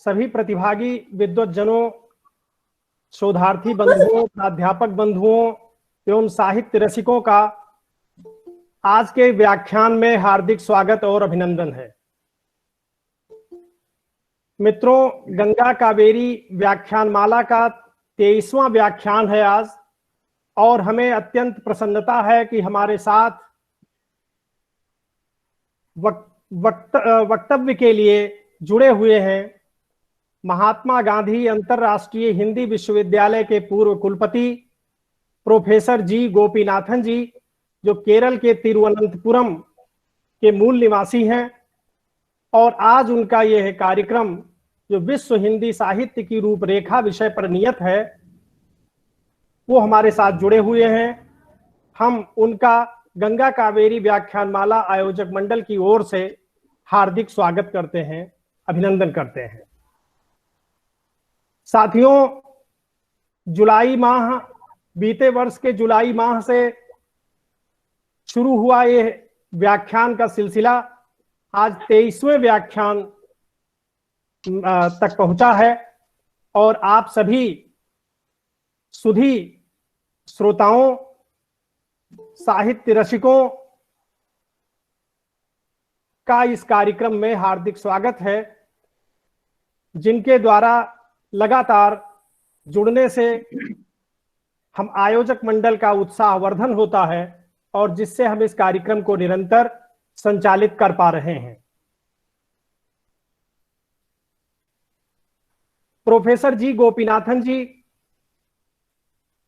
सभी प्रतिभागी विद्वज्जनों, शोधार्थी बंधुओं, प्राध्यापक बंधुओं एवं साहित्य रसिकों का आज के व्याख्यान में हार्दिक स्वागत और अभिनंदन है। मित्रों, गंगा कावेरी व्याख्यानमाला का 23वां व्याख्यान है आज, और हमें अत्यंत प्रसन्नता है कि हमारे साथ वक्तव्य के लिए जुड़े हुए हैं महात्मा गांधी अंतर्राष्ट्रीय हिंदी विश्वविद्यालय के पूर्व कुलपति प्रोफेसर जी गोपीनाथन जी, जो केरल के तिरुवनंतपुरम के मूल निवासी हैं। और आज उनका यह कार्यक्रम जो विश्व हिंदी साहित्य की रूपरेखा विषय पर नियत है, वो हमारे साथ जुड़े हुए हैं। हम उनका गंगा कावेरी व्याख्यानमाला आयोजक मंडल की ओर से हार्दिक स्वागत करते हैं, अभिनंदन करते हैं। साथियों, जुलाई माह, बीते वर्ष के जुलाई माह से शुरू हुआ ये व्याख्यान का सिलसिला आज 23वें व्याख्यान तक पहुंचा है, और आप सभी सुधी श्रोताओं, साहित्य रसिकों का इस कार्यक्रम में हार्दिक स्वागत है, जिनके द्वारा लगातार जुड़ने से हम आयोजक मंडल का उत्साहवर्धन होता है और जिससे हम इस कार्यक्रम को निरंतर संचालित कर पा रहे हैं। प्रोफेसर जी गोपीनाथन जी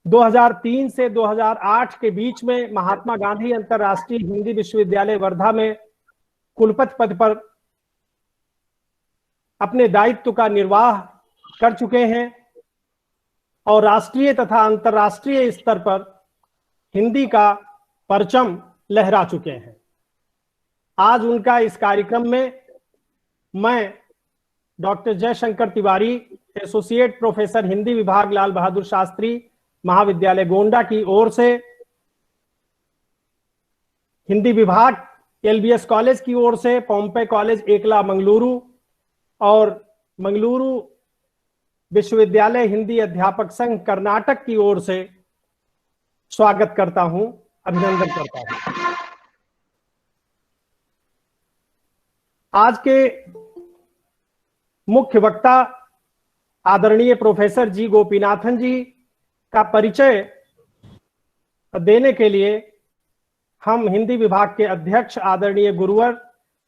2003 से 2008 के बीच में महात्मा गांधी अंतर्राष्ट्रीय हिंदी विश्वविद्यालय वर्धा में कुलपति पद पर अपने दायित्व का निर्वाह कर चुके हैं और राष्ट्रीय तथा अंतर्राष्ट्रीय स्तर पर हिंदी का परचम लहरा चुके हैं। आज उनका इस कार्यक्रम में मैं doctor Jaishankar Tiwari, associate professor Hindi विभाग, लाल बहादुर शास्त्री महाविद्यालय गोंडा की ओर से, हिंदी विभाग एलबीएस कॉलेज की ओर से, पोम्पे कॉलेज एकला मंगलुरु और मंगलुरु विश्वविद्यालय हिंदी अध्यापक संघ कर्नाटक की ओर से स्वागत करता हूं, अभिनंदन करता हूं। आज के मुख्य वक्ता आदरणीय प्रोफेसर जी गोपीनाथन जी का परिचय देने के लिए हम हिंदी विभाग के अध्यक्ष आदरणीय गुरुवर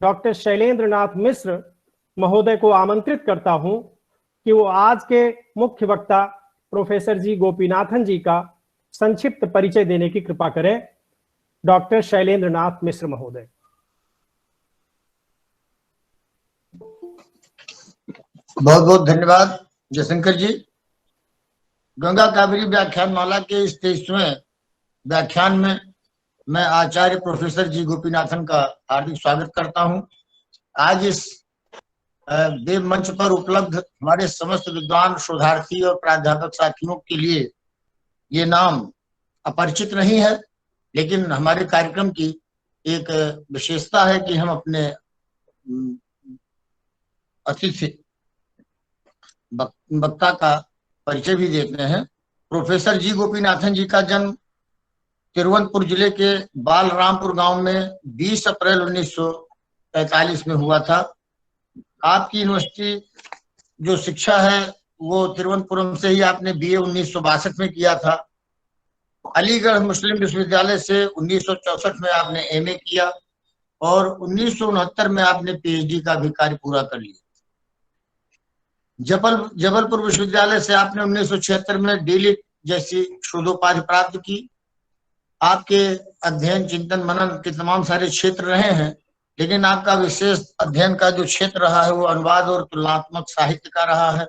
डॉक्टर शैलेंद्र नाथ मिश्र महोदय को आमंत्रित करता हूं कि वो आज के मुख्य वक्ता प्रोफेसर जी गोपीनाथन जी का संक्षिप्त परिचय देने की कृपा करें। डॉक्टर शैलेंद्र नाथ मिश्र महोदय। बहुत बहुत धन्यवाद जयशंकर जी। गंगा कावेरी व्याख्यानमाला के इस 23वें व्याख्यान में मैं आचार्य प्रोफेसर जी गोपीनाथन का हार्दिक स्वागत करता हूं। आज इस वेब मंच पर उपलब्ध हमारे समस्त विद्वान, शोधार्थी और प्राध्यापक साथियों के लिए ये नाम अपरिचित नहीं है, लेकिन हमारे कार्यक्रम की एक विशेषता है कि हम अपने अतिथि वक्ता का परिचय भी देते हैं। प्रोफेसर जी गोपीनाथन जी का जन्म तिरुवनंतपुर जिले के बालरामपुर गांव में 20 अप्रैल 1943 में हुआ था। आपकी यूनिवर्सिटी जो शिक्षा है वो तिरुवनंतपुरम से ही आपने बीए 1962 में किया था। अलीगढ़ मुस्लिम विश्वविद्यालय से 1964 में आपने एमए किया और 1969 में आपने पीएचडी का भी कार्य पूरा कर लिया। जबलपुर विश्वविद्यालय से आपने 1976 में डीलिट जैसी शोधोपाधि प्राप्त की। आपके अध्ययन, चिंतन, मनन के तमाम सारे क्षेत्र रहे हैं, लेकिन आपका विशेष अध्ययन का जो क्षेत्र रहा है वो अनुवाद और तुलनात्मक साहित्य का रहा है।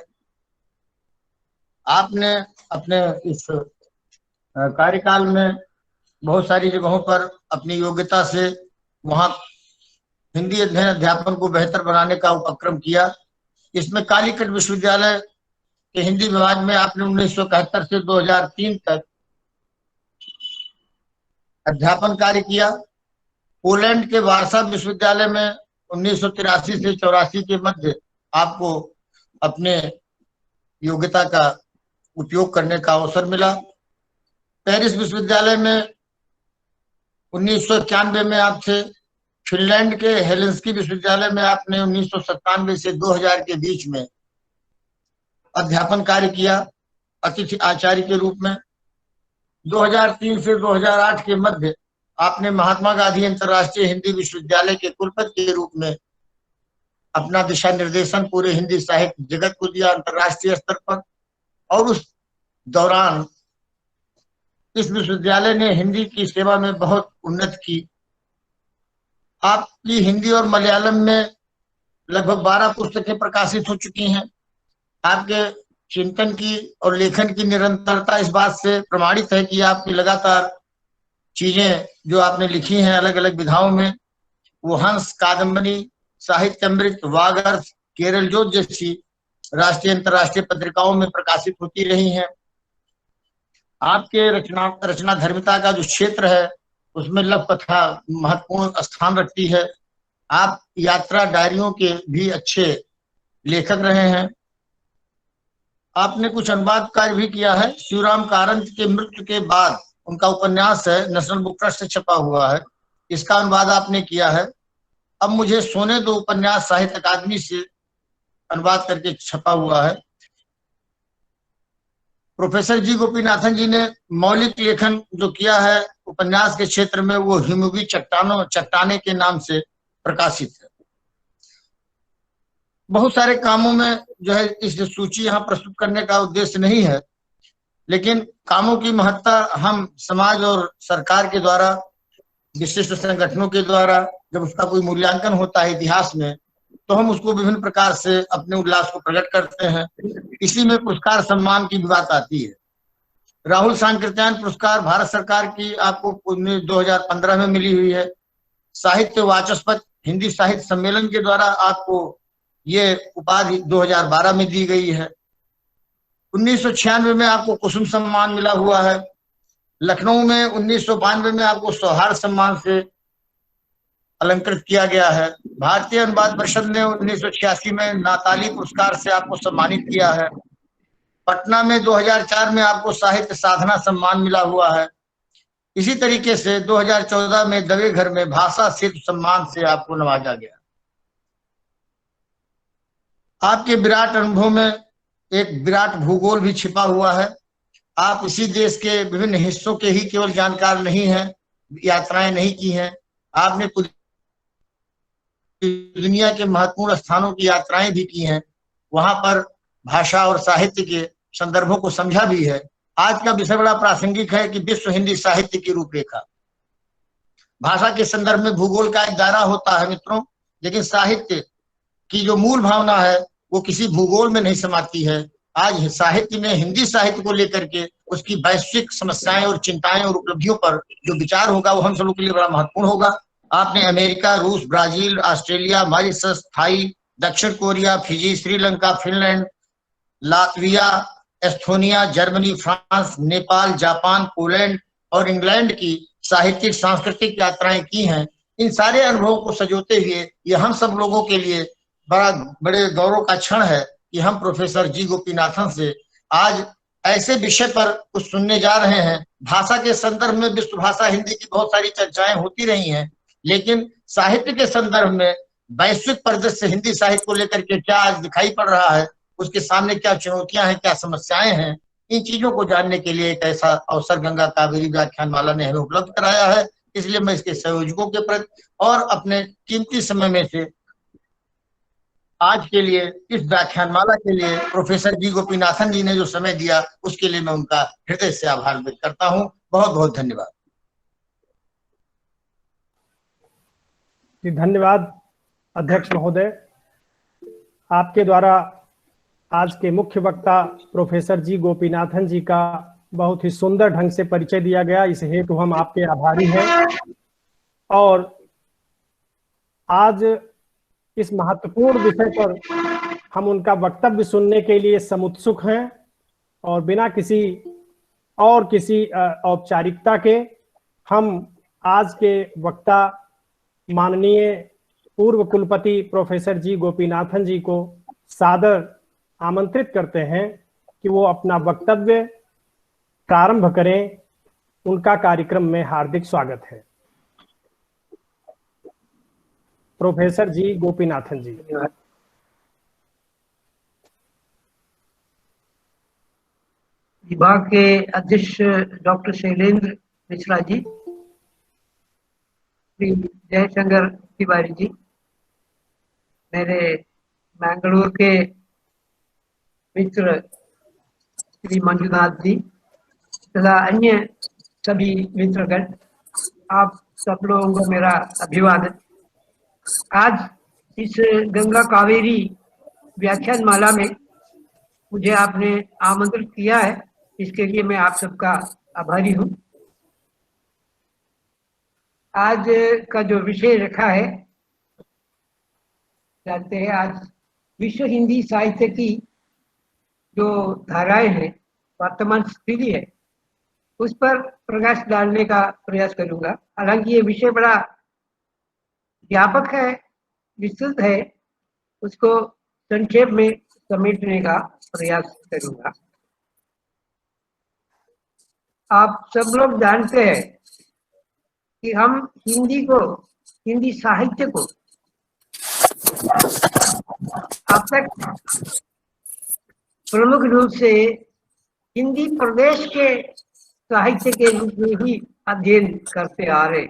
आपने अपने इस कार्यकाल में बहुत सारी जगहों पर अपनी योग्यता से वहां हिंदी अध्ययन अध्यापन को बेहतर बनाने का उपक्रम किया। इसमें कालीकट विश्वविद्यालय के हिंदी विभाग में आपने 1971 से 2003 तक अध्यापन कार्य किया। पोलैंड के वार्सा विश्वविद्यालय में 1983 से 84 के मध्य आपको अपने योग्यता का उपयोग करने का अवसर मिला। पेरिस विश्वविद्यालय में 1991 में आप थे। फिनलैंड के हेलेंस्की विश्वविद्यालय में आपने 1997 से 2000 के बीच में अध्यापन कार्य किया, अतिथि आचार्य के रूप में। 2003 से 2008 के मध्य आपने महात्मा गांधी अंतर्राष्ट्रीय हिंदी विश्वविद्यालय के कुलपति के रूप में अपना दिशा निर्देशन पूरे हिंदी साहित्य जगत को दिया अंतर्राष्ट्रीय स्तर पर। और उस दौरान इस विश्वविद्यालय ने हिंदी की सेवा में बहुत उन्नति की। आपकी हिंदी और मलयालम में लगभग 12 पुस्तकें प्रकाशित हो चुकी हैं। आपके चिंतन की और लेखन की निरंतरता इस बात से प्रमाणित है कि आपकी लगातार चीजें जो आपने लिखी हैं अलग अलग विधाओं में, वो हंस, कादम्बनी, साहित्य अमृत, वागर्थ, केरल जोत जैसी राष्ट्रीय अंतर्राष्ट्रीय पत्रिकाओं में प्रकाशित होती रही हैं। आपके रचना धर्मिता का जो क्षेत्र है उसमें लघु कथा महत्वपूर्ण स्थान रखती है। आप यात्रा डायरियों के भी अच्छे लेखक रहे हैं। आपने कुछ अनुवाद कार्य भी किया है। शिवराम कारंत के मृत्यु के बाद उनका उपन्यास है, नेशनल बुक ट्रस्ट से छपा हुआ है, इसका अनुवाद आपने किया है। अब मुझे सोने दो उपन्यास साहित्य अकादमी से अनुवाद करके छपा हुआ है। प्रोफेसर जी गोपीनाथन जी ने मौलिक लेखन जो किया है उपन्यास के क्षेत्र में, वो हिमगी चट्टाने के नाम से प्रकाशित है। बहुत सारे कामों में जो है इस सूची यहाँ प्रस्तुत करने का उद्देश्य नहीं है, लेकिन कामों की महत्ता हम समाज और सरकार के द्वारा, विशिष्ट संगठनों के द्वारा जब उसका कोई मूल्यांकन होता है इतिहास में, तो हम उसको विभिन्न प्रकार से अपने उल्लास को प्रकट करते हैं। इसी में पुरस्कार सम्मान की बात आती है। राहुल सांकृत्यायन पुरस्कार भारत सरकार की आपको 2015 में मिली हुई है। साहित्य वाचस्पति हिंदी साहित्य सम्मेलन के द्वारा आपको ये उपाधि 2012 में दी गई है। 1996 में आपको कुसुम सम्मान मिला हुआ है। लखनऊ में 1992 में आपको सौहार्द सम्मान से अलंकृत किया गया है। भारतीय अनुवाद परिषद ने 1986 में नाताली पुरस्कार से आपको सम्मानित किया है। पटना में 2004 में आपको साहित्य साधना सम्मान मिला हुआ है। इसी तरीके से 2014 में दवे घर में भाषा शिल्प सम्मान से आपको नवाजा गया। आपके विराट अनुभव में एक विराट भूगोल भी छिपा हुआ है। आप इसी देश के विभिन्न हिस्सों के ही केवल जानकार नहीं हैं, यात्राएं नहीं की हैं, आपने दुनिया के महत्वपूर्ण स्थानों की यात्राएं भी की हैं, वहां पर भाषा और साहित्य के संदर्भों को समझा भी है। आज का विषय बड़ा प्रासंगिक है कि विश्व हिंदी साहित्य की रूपरेखा। भाषा के संदर्भ में भूगोल का एक दायरा होता है मित्रों, लेकिन साहित्य की जो मूल भावना है वो किसी भूगोल में नहीं समाती है। आज साहित्य में हिंदी साहित्य को लेकर के उसकी वैश्विक समस्याएं और चिंताएं और उपलब्धियों पर जो विचार होगा वो हम सब लोग के लिए बड़ा महत्वपूर्ण होगा। आपने अमेरिका, रूस, ब्राजील, ऑस्ट्रेलिया, मॉरिशस, थाई, दक्षिण Korea, Fiji, Sri Lanka, Finland, Latvia, Estonia, Germany, France, Nepal, Japan, Poland और इंग्लैंड की साहित्यिक सांस्कृतिक यात्राएं की हैं। इन सारे अनुभवों को सजोते हुए ये हम सब लोगों के लिए बड़े गौरव का क्षण है कि हम प्रोफेसर जी गोपीनाथन से आज ऐसे विषय पर कुछ सुनने जा रहे हैं। भाषा के संदर्भ में विश्व भाषा हिंदी की बहुत सारी चर्चाएं होती रही हैं, लेकिन साहित्य के संदर्भ में वैश्विक परिदृश्य से हिंदी साहित्य को लेकर के क्या आज दिखाई पड़ रहा है, उसके सामने क्या चुनौतियां हैं, क्या समस्याएं हैं, इन चीजों को जानने के लिए एक ऐसा अवसर गंगा कावेरी व्याख्यानमाला ने हमें उपलब्ध कराया है। इसलिए मैं इसके संयोजकों के प्रति और अपने कीमती समय में से आज के लिए इस व्याख्यानमाला के लिए प्रोफेसर जी गोपीनाथन जी ने जो समय दिया उसके लिए मैं उनका हृदय से आभार व्यक्त करता हूं। बहुत बहुत धन्यवाद। धन्यवाद अध्यक्ष महोदय। आपके द्वारा आज के मुख्य वक्ता प्रोफेसर जी गोपीनाथन जी का बहुत ही सुंदर ढंग से परिचय दिया गया, इस हेतु हम आपके आभारी हैं। और आज इस महत्वपूर्ण विषय पर हम उनका वक्तव्य सुनने के लिए समुत्सुक हैं और बिना किसी औपचारिकता के हम आज के वक्ता माननीय पूर्व कुलपति प्रोफेसर जी गोपीनाथन जी को सादर आमंत्रित करते हैं कि वो अपना वक्तव्य प्रारंभ करें। उनका कार्यक्रम में हार्दिक स्वागत है। प्रोफेसर जी गोपीनाथन जी। विभाग के अध्यक्ष डॉक्टर शैलेंद्र मिश्रा जी, श्री जयशंकर तिवारी जी, मेरे मैंगलोर के मित्र श्री मंजुनाथ जी तथा अन्य सभी मित्रगण, आप सब लोगों को मेरा अभिवादन। आज इस गंगा कावेरी व्याख्यान माला में मुझे आपने आमंत्रित किया है, इसके लिए मैं आप सबका आभारी हूँ। आज का जो विषय रखा है, जानते हैं, आज विश्व हिंदी साहित्य की जो धाराएं हैं, वर्तमान स्थिति है, उस पर प्रकाश डालने का प्रयास करूंगा। हालांकि ये विषय बड़ा व्यापक है, विस्तृत है, उसको संक्षेप में समेटने का प्रयास करूंगा। आप सब लोग जानते हैं कि हम हिंदी को, हिंदी साहित्य को अब तक प्रमुख रूप से हिंदी प्रदेश के साहित्य के रूप में ही अध्ययन करते आ रहे,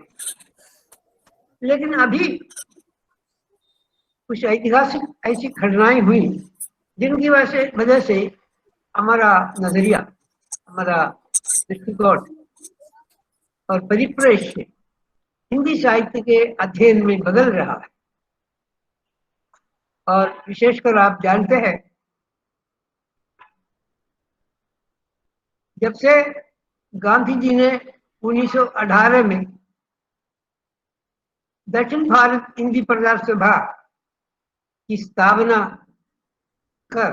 लेकिन अभी कुछ ऐतिहासिक ऐसी घटनाएं हुई जिनकी वजह से हमारा नजरिया, हमारा दृष्टिकोण और परिप्रेक्ष्य हिंदी साहित्य के अध्ययन में बदल रहा है। और विशेषकर आप जानते हैं, जब से गांधी जी ने 1918 में दक्षिण भारत हिंदी प्रचार सभा की स्थापना कर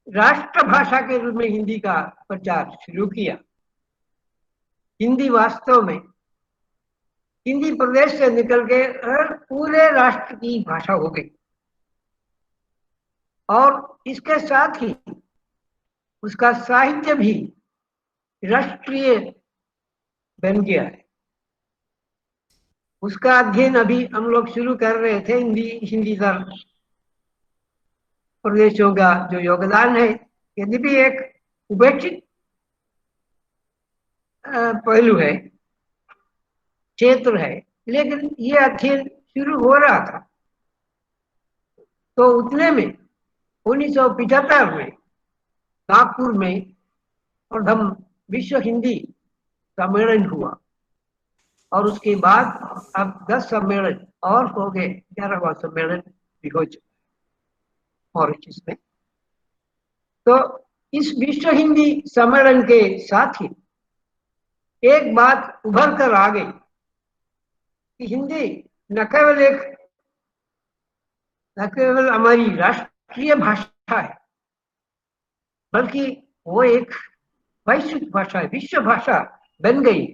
राष्ट्रभाषा के रूप में हिंदी का प्रचार शुरू किया, हिंदी वास्तव में हिंदी प्रदेश से निकल के पूरे राष्ट्र की भाषा हो गई। और इसके साथ ही उसका साहित्य भी राष्ट्रीय बन गया है। उसका अध्ययन अभी हम लोग शुरू कर रहे थे। हिंदी का प्रदेशों का जो योगदान है, यद्यपि एक उपेक्षित पहलू है, क्षेत्र है, लेकिन ये अध्ययन शुरू हो रहा था। तो उतने में 1975 में नागपुर में प्रथम विश्व हिंदी सम्मेलन हुआ, और उसके बाद अब 10 सम्मेलन और हो गए, 11वां सम्मेलन भी हो चुका मॉरिशस में। तो इस विश्व हिंदी सम्मेलन के साथ ही एक बात उभर कर आ गई कि हिंदी न केवल हमारी राष्ट्रीय भाषा है, बल्कि वो एक वैश्विक भाषा है, विश्व भाषा बन गई।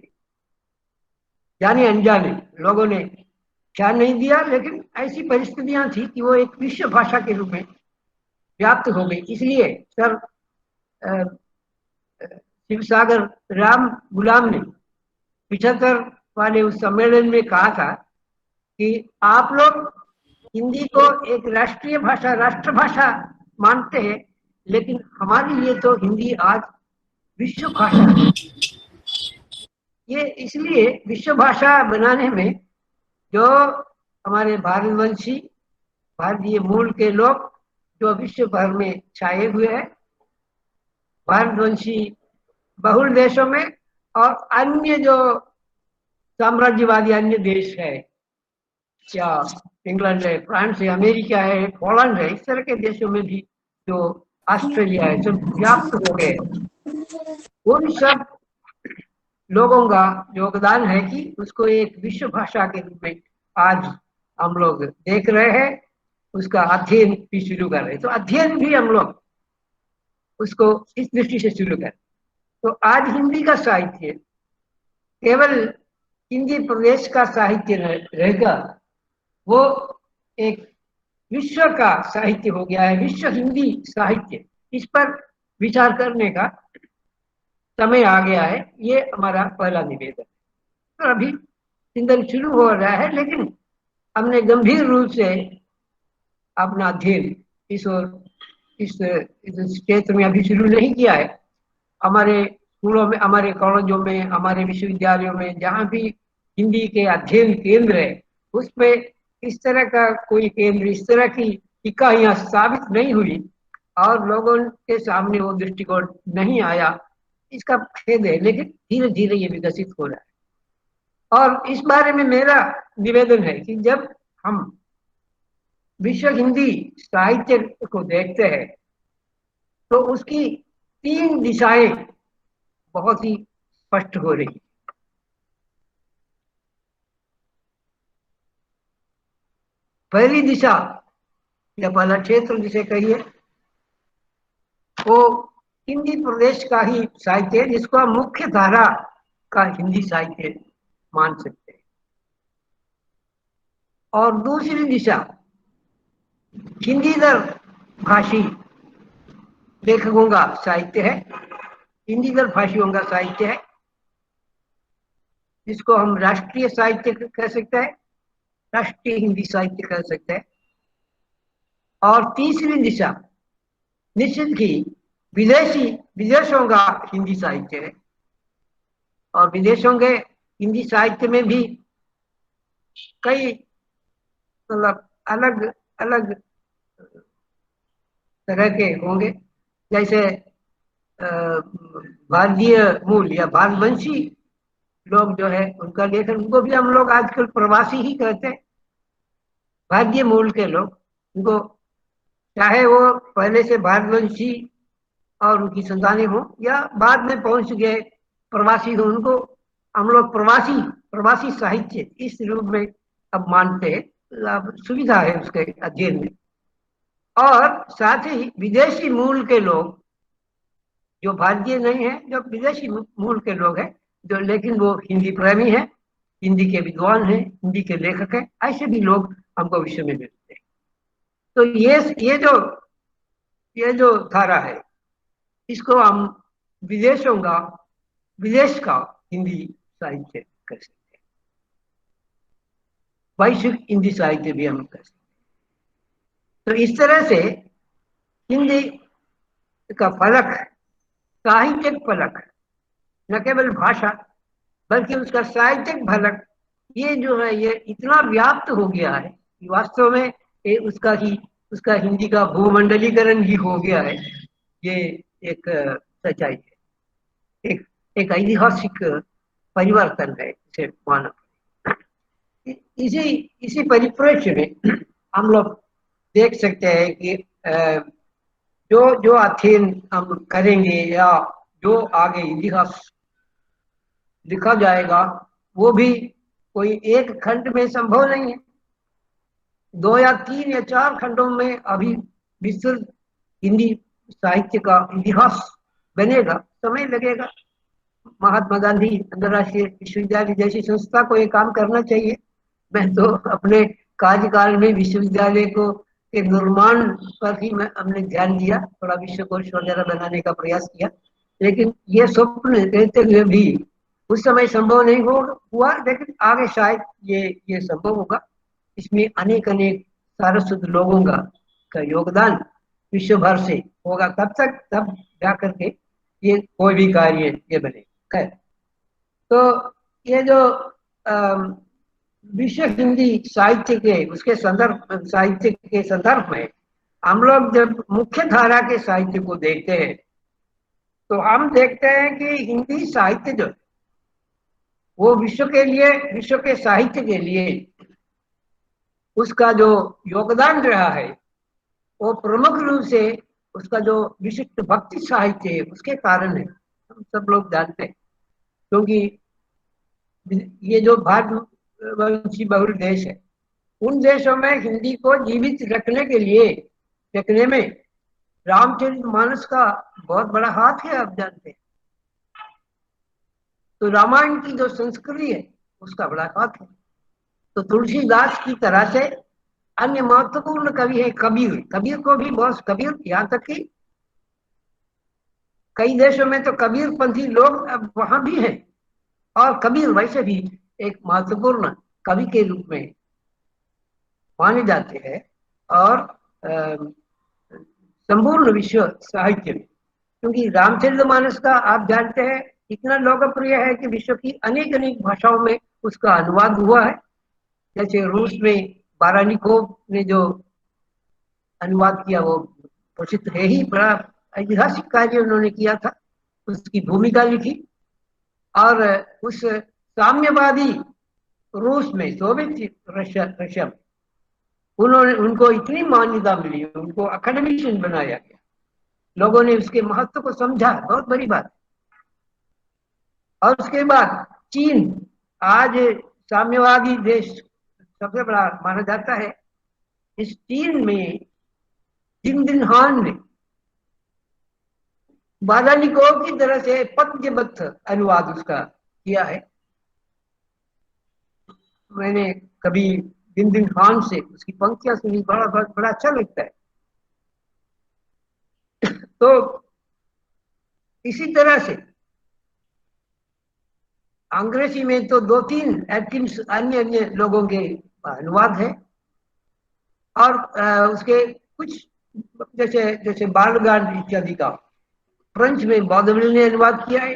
जाने अनजाने लोगों ने ध्यान नहीं दिया, लेकिन ऐसी परिस्थितियां थी कि वो एक विश्व भाषा के रूप में व्याप्त हो गई। इसलिए सर शिवसागर राम गुलाम ने 75 वाले उस सम्मेलन में कहा था कि आप लोग हिंदी को एक राष्ट्रीय भाषा, राष्ट्रभाषा मानते हैं, लेकिन हमारे लिए तो हिंदी आज विश्व भाषा है। ये इसलिए विश्व भाषा बनाने में जो हमारे भारतवंशी, भारतीय मूल के लोग जो विश्व भर में छाए हुए हैं, भारतवंशी बहुल देशों में, और अन्य जो साम्राज्यवादी अन्य देश है, या इंग्लैंड है, फ्रांस है, अमेरिका है, पोलैंड है, इस तरह के देशों में भी, जो ऑस्ट्रेलिया है, जो व्याप्त हो गए, उन सब लोगों का योगदान है कि उसको एक विश्व भाषा के रूप में आज हम लोग देख रहे हैं, उसका अध्ययन भी शुरू कर रहे हैं। तो अध्ययन भी हम लोग उसको इस दृष्टि से शुरू करें। तो आज हिंदी का साहित्य केवल हिंदी प्रदेश का साहित्य रहेगा, वो एक विश्व का साहित्य हो गया है, विश्व हिंदी साहित्य, इस पर विचार करने का समय आ गया है। ये हमारा पहला निवेदन है। तो अभी चिंतन शुरू हो रहा है, लेकिन हमने गंभीर रूप से अपना अध्ययन इस और इस क्षेत्र में अभी शुरू नहीं किया है। हमारे स्कूलों में, हमारे कॉलेजों में, हमारे विश्वविद्यालयों में जहाँ भी हिंदी के अध्ययन केंद्र है, उसमें इस तरह का कोई केंद्र, इस तरह की इकाइयां स्थापित नहीं हुई और लोगों के सामने वो दृष्टिकोण नहीं आया। इसका खेद है, लेकिन धीरे धीरे ये विकसित हो रहा है। और इस बारे में मेरा निवेदन है कि जब हम विश्व हिंदी साहित्य को देखते हैं तो उसकी 3 दिशाएं बहुत ही स्पष्ट हो रही है। पहली दिशा या पहला क्षेत्र जिसे कहिए, वो हिंदी प्रदेश का ही साहित्य है, जिसको हम मुख्य धारा का हिंदी साहित्य मान सकते हैं। और दूसरी दिशा हिंदी दर भाषी लेखकों का साहित्य है, हिंदी दर भाषियों का साहित्य है, जिसको हम राष्ट्रीय साहित्य कह सकते हैं, राष्ट्रीय हिंदी साहित्य कह सकते हैं। और तीसरी दिशा निश्चित ही विदेशों का हिंदी साहित्य है। और विदेशों के हिंदी साहित्य में भी कई मतलब अलग अलग तरह के होंगे, जैसे भारतीय मूल या भारतवंशी लोग जो है उनका लेखन, उनको भी हम लोग आजकल प्रवासी ही कहते हैं। भारतीय मूल के लोग, उनको चाहे वो पहले से भारतवंशी और उनकी संतानें हो या बाद में पहुंच गए प्रवासी हो, उनको हम लोग प्रवासी साहित्य इस रूप में अब मानते हैं। अब सुविधा है उसके अध्ययन में। और साथ ही विदेशी मूल के लोग जो भारतीय नहीं है, जो विदेशी मूल के लोग हैं, जो लेकिन वो हिंदी प्रेमी हैं, हिंदी के विद्वान हैं, हिंदी के लेखक हैं, ऐसे भी लोग हमको विश्व में मिलते हैं। तो ये जो धारा है, इसको हम विदेश का हिंदी साहित्य कह सकते हैं, वैश्विक हिंदी साहित्य भी हम कह सकते हैं। तो इस तरह से हिंदी का फलक, साहित्यिक फलक, न केवल भाषा बल्कि उसका साहित्यिक फलक, ये जो है ये इतना व्याप्त हो गया है कि वास्तव में ये उसका हिंदी का भूमंडलीकरण ही हो गया है। ये एक सच्चाई है, एक ऐतिहासिक परिवर्तन है, इसे माना। इसी परिप्रेक्ष्य में हम लोग देख सकते हैं कि जो अध्ययन हम करेंगे या जो आगे इतिहास लिखा जाएगा, वो भी कोई एक खंड में संभव नहीं है। 2 या 3 या 4 खंडों में अभी विस्तृत हिंदी साहित्य का इतिहास बनेगा, समय लगेगा। महात्मा गांधी अंतर्राष्ट्रीय विश्वविद्यालय जैसी संस्था को ये काम करना चाहिए। मैं तो अपने कार्यकाल में विश्वविद्यालय को के निर्माण पर ही हमने ध्यान दिया, थोड़ा विश्वकोश वगैरह बनाने का प्रयास किया, लेकिन ये स्वप्न रहते हुए भी उस समय संभव नहीं हुआ, लेकिन आगे शायद ये संभव होगा। इसमें अनेक सारस्वत लोगों का योगदान विश्व भर से होगा, तब जा करके ये कोई भी कार्य ये बने। तो ये जो विश्व हिंदी साहित्य के संदर्भ में हम लोग जब मुख्य धारा के साहित्य को देखते हैं, तो हम देखते हैं कि हिंदी साहित्य जो वो विश्व के साहित्य के लिए उसका जो योगदान रहा है, वो प्रमुख रूप से उसका जो विशिष्ट भक्ति साहित्य है उसके कारण है, हम सब लोग जानते हैं। क्योंकि ये जो भारतवंशी बहुल देश है, उन देशों में हिंदी को जीवित रखने में रामचरितमानस का बहुत बड़ा हाथ है, आप जानते हैं। तो रामायण की जो संस्कृति है उसका बड़ा हाथ है। तो तुलसीदास की तरह से अन्य महत्वपूर्ण कवि है कबीर। कबीर को भी बहुत, कबीर यहाँ तक कि कई देशों में तो कबीरपंथी लोग अब वहां भी हैं, और कबीर वैसे भी एक महत्वपूर्ण कवि के रूप में माने जाते हैं। और संपूर्ण विश्व साहित्य में, क्योंकि रामचरितमानस का आप जानते हैं इतना लोकप्रिय है कि विश्व की अनेक अनेक भाषाओं में उसका अनुवाद हुआ है। जैसे रूस में बारानिकोव ने जो अनुवाद किया वो प्रसिद्ध है ही, बड़ा ऐतिहासिक कार्य उन्होंने किया था, उसकी भूमिका लिखी। और उस साम्यवादी रूस में, सोवियत रशिया में उन्होंने, उनको इतनी मान्यता मिली, उनको अकेडमिशियन बनाया गया, लोगों ने उसके महत्व को समझा, बहुत बड़ी बात। और उसके बाद चीन, आज साम्यवादी देश सबसे बड़ा माना जाता है। इस चीन में जिनदिन हान ने बारानिकोव की तरह से पद्यबद्ध अनुवाद उसका किया है। मैंने कभी जिनदिन हान से उसकी पंक्तियां सुनी, बड़ा अच्छा लगता है। तो इसी तरह से अंग्रेजी में तो 2-3 एटम्स अन्य अन्य लोगों के अनुवाद है। और उसके कुछ जैसे जैसे बालगान इत्यादि का फ्रेंच में बॉदविल ने अनुवाद किया है।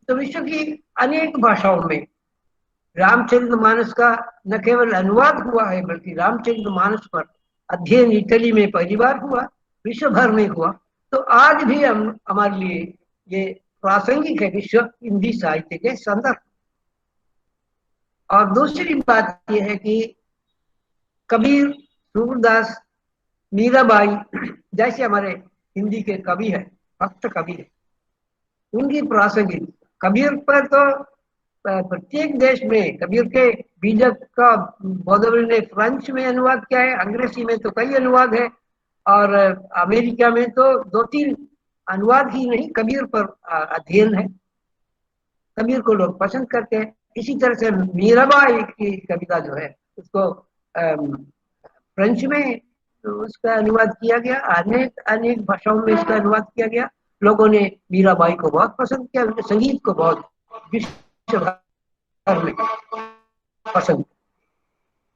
तो विश्व की अनेक भाषाओं में रामचरितमानस का न केवल अनुवाद हुआ है, बल्कि रामचरितमानस पर अध्ययन इटली में पहली बार हुआ, विश्व भर में हुआ। तो आज भी हम हमारे लिए ये प्रासंगिक है विश्व हिंदी साहित्य के संदर्भ। और दूसरी बात यह है कि कबीर, सूरदास, मीराबाई जैसे हमारे हिंदी के कवि है, भक्त कवि है, उनकी प्रासंगिक, कबीर पर तो प्रत्येक देश में कबीर के बीजक का बॉदविल ने फ्रेंच में अनुवाद किया है, अंग्रेजी में तो कई अनुवाद है, और अमेरिका में तो 2-3 अनुवाद ही नहीं, कबीर पर अध्ययन है। कबीर को लोग पसंद करते हैं। इसी तरह से मीराबाई की कविता जो है उसको फ्रेंच में उसका अनुवाद किया गया, अनेक अनेक भाषाओं में इसका अनुवाद किया गया। लोगों ने मीराबाई को बहुत पसंद किया, उनके संगीत को बहुत विश्व भर में पसंद।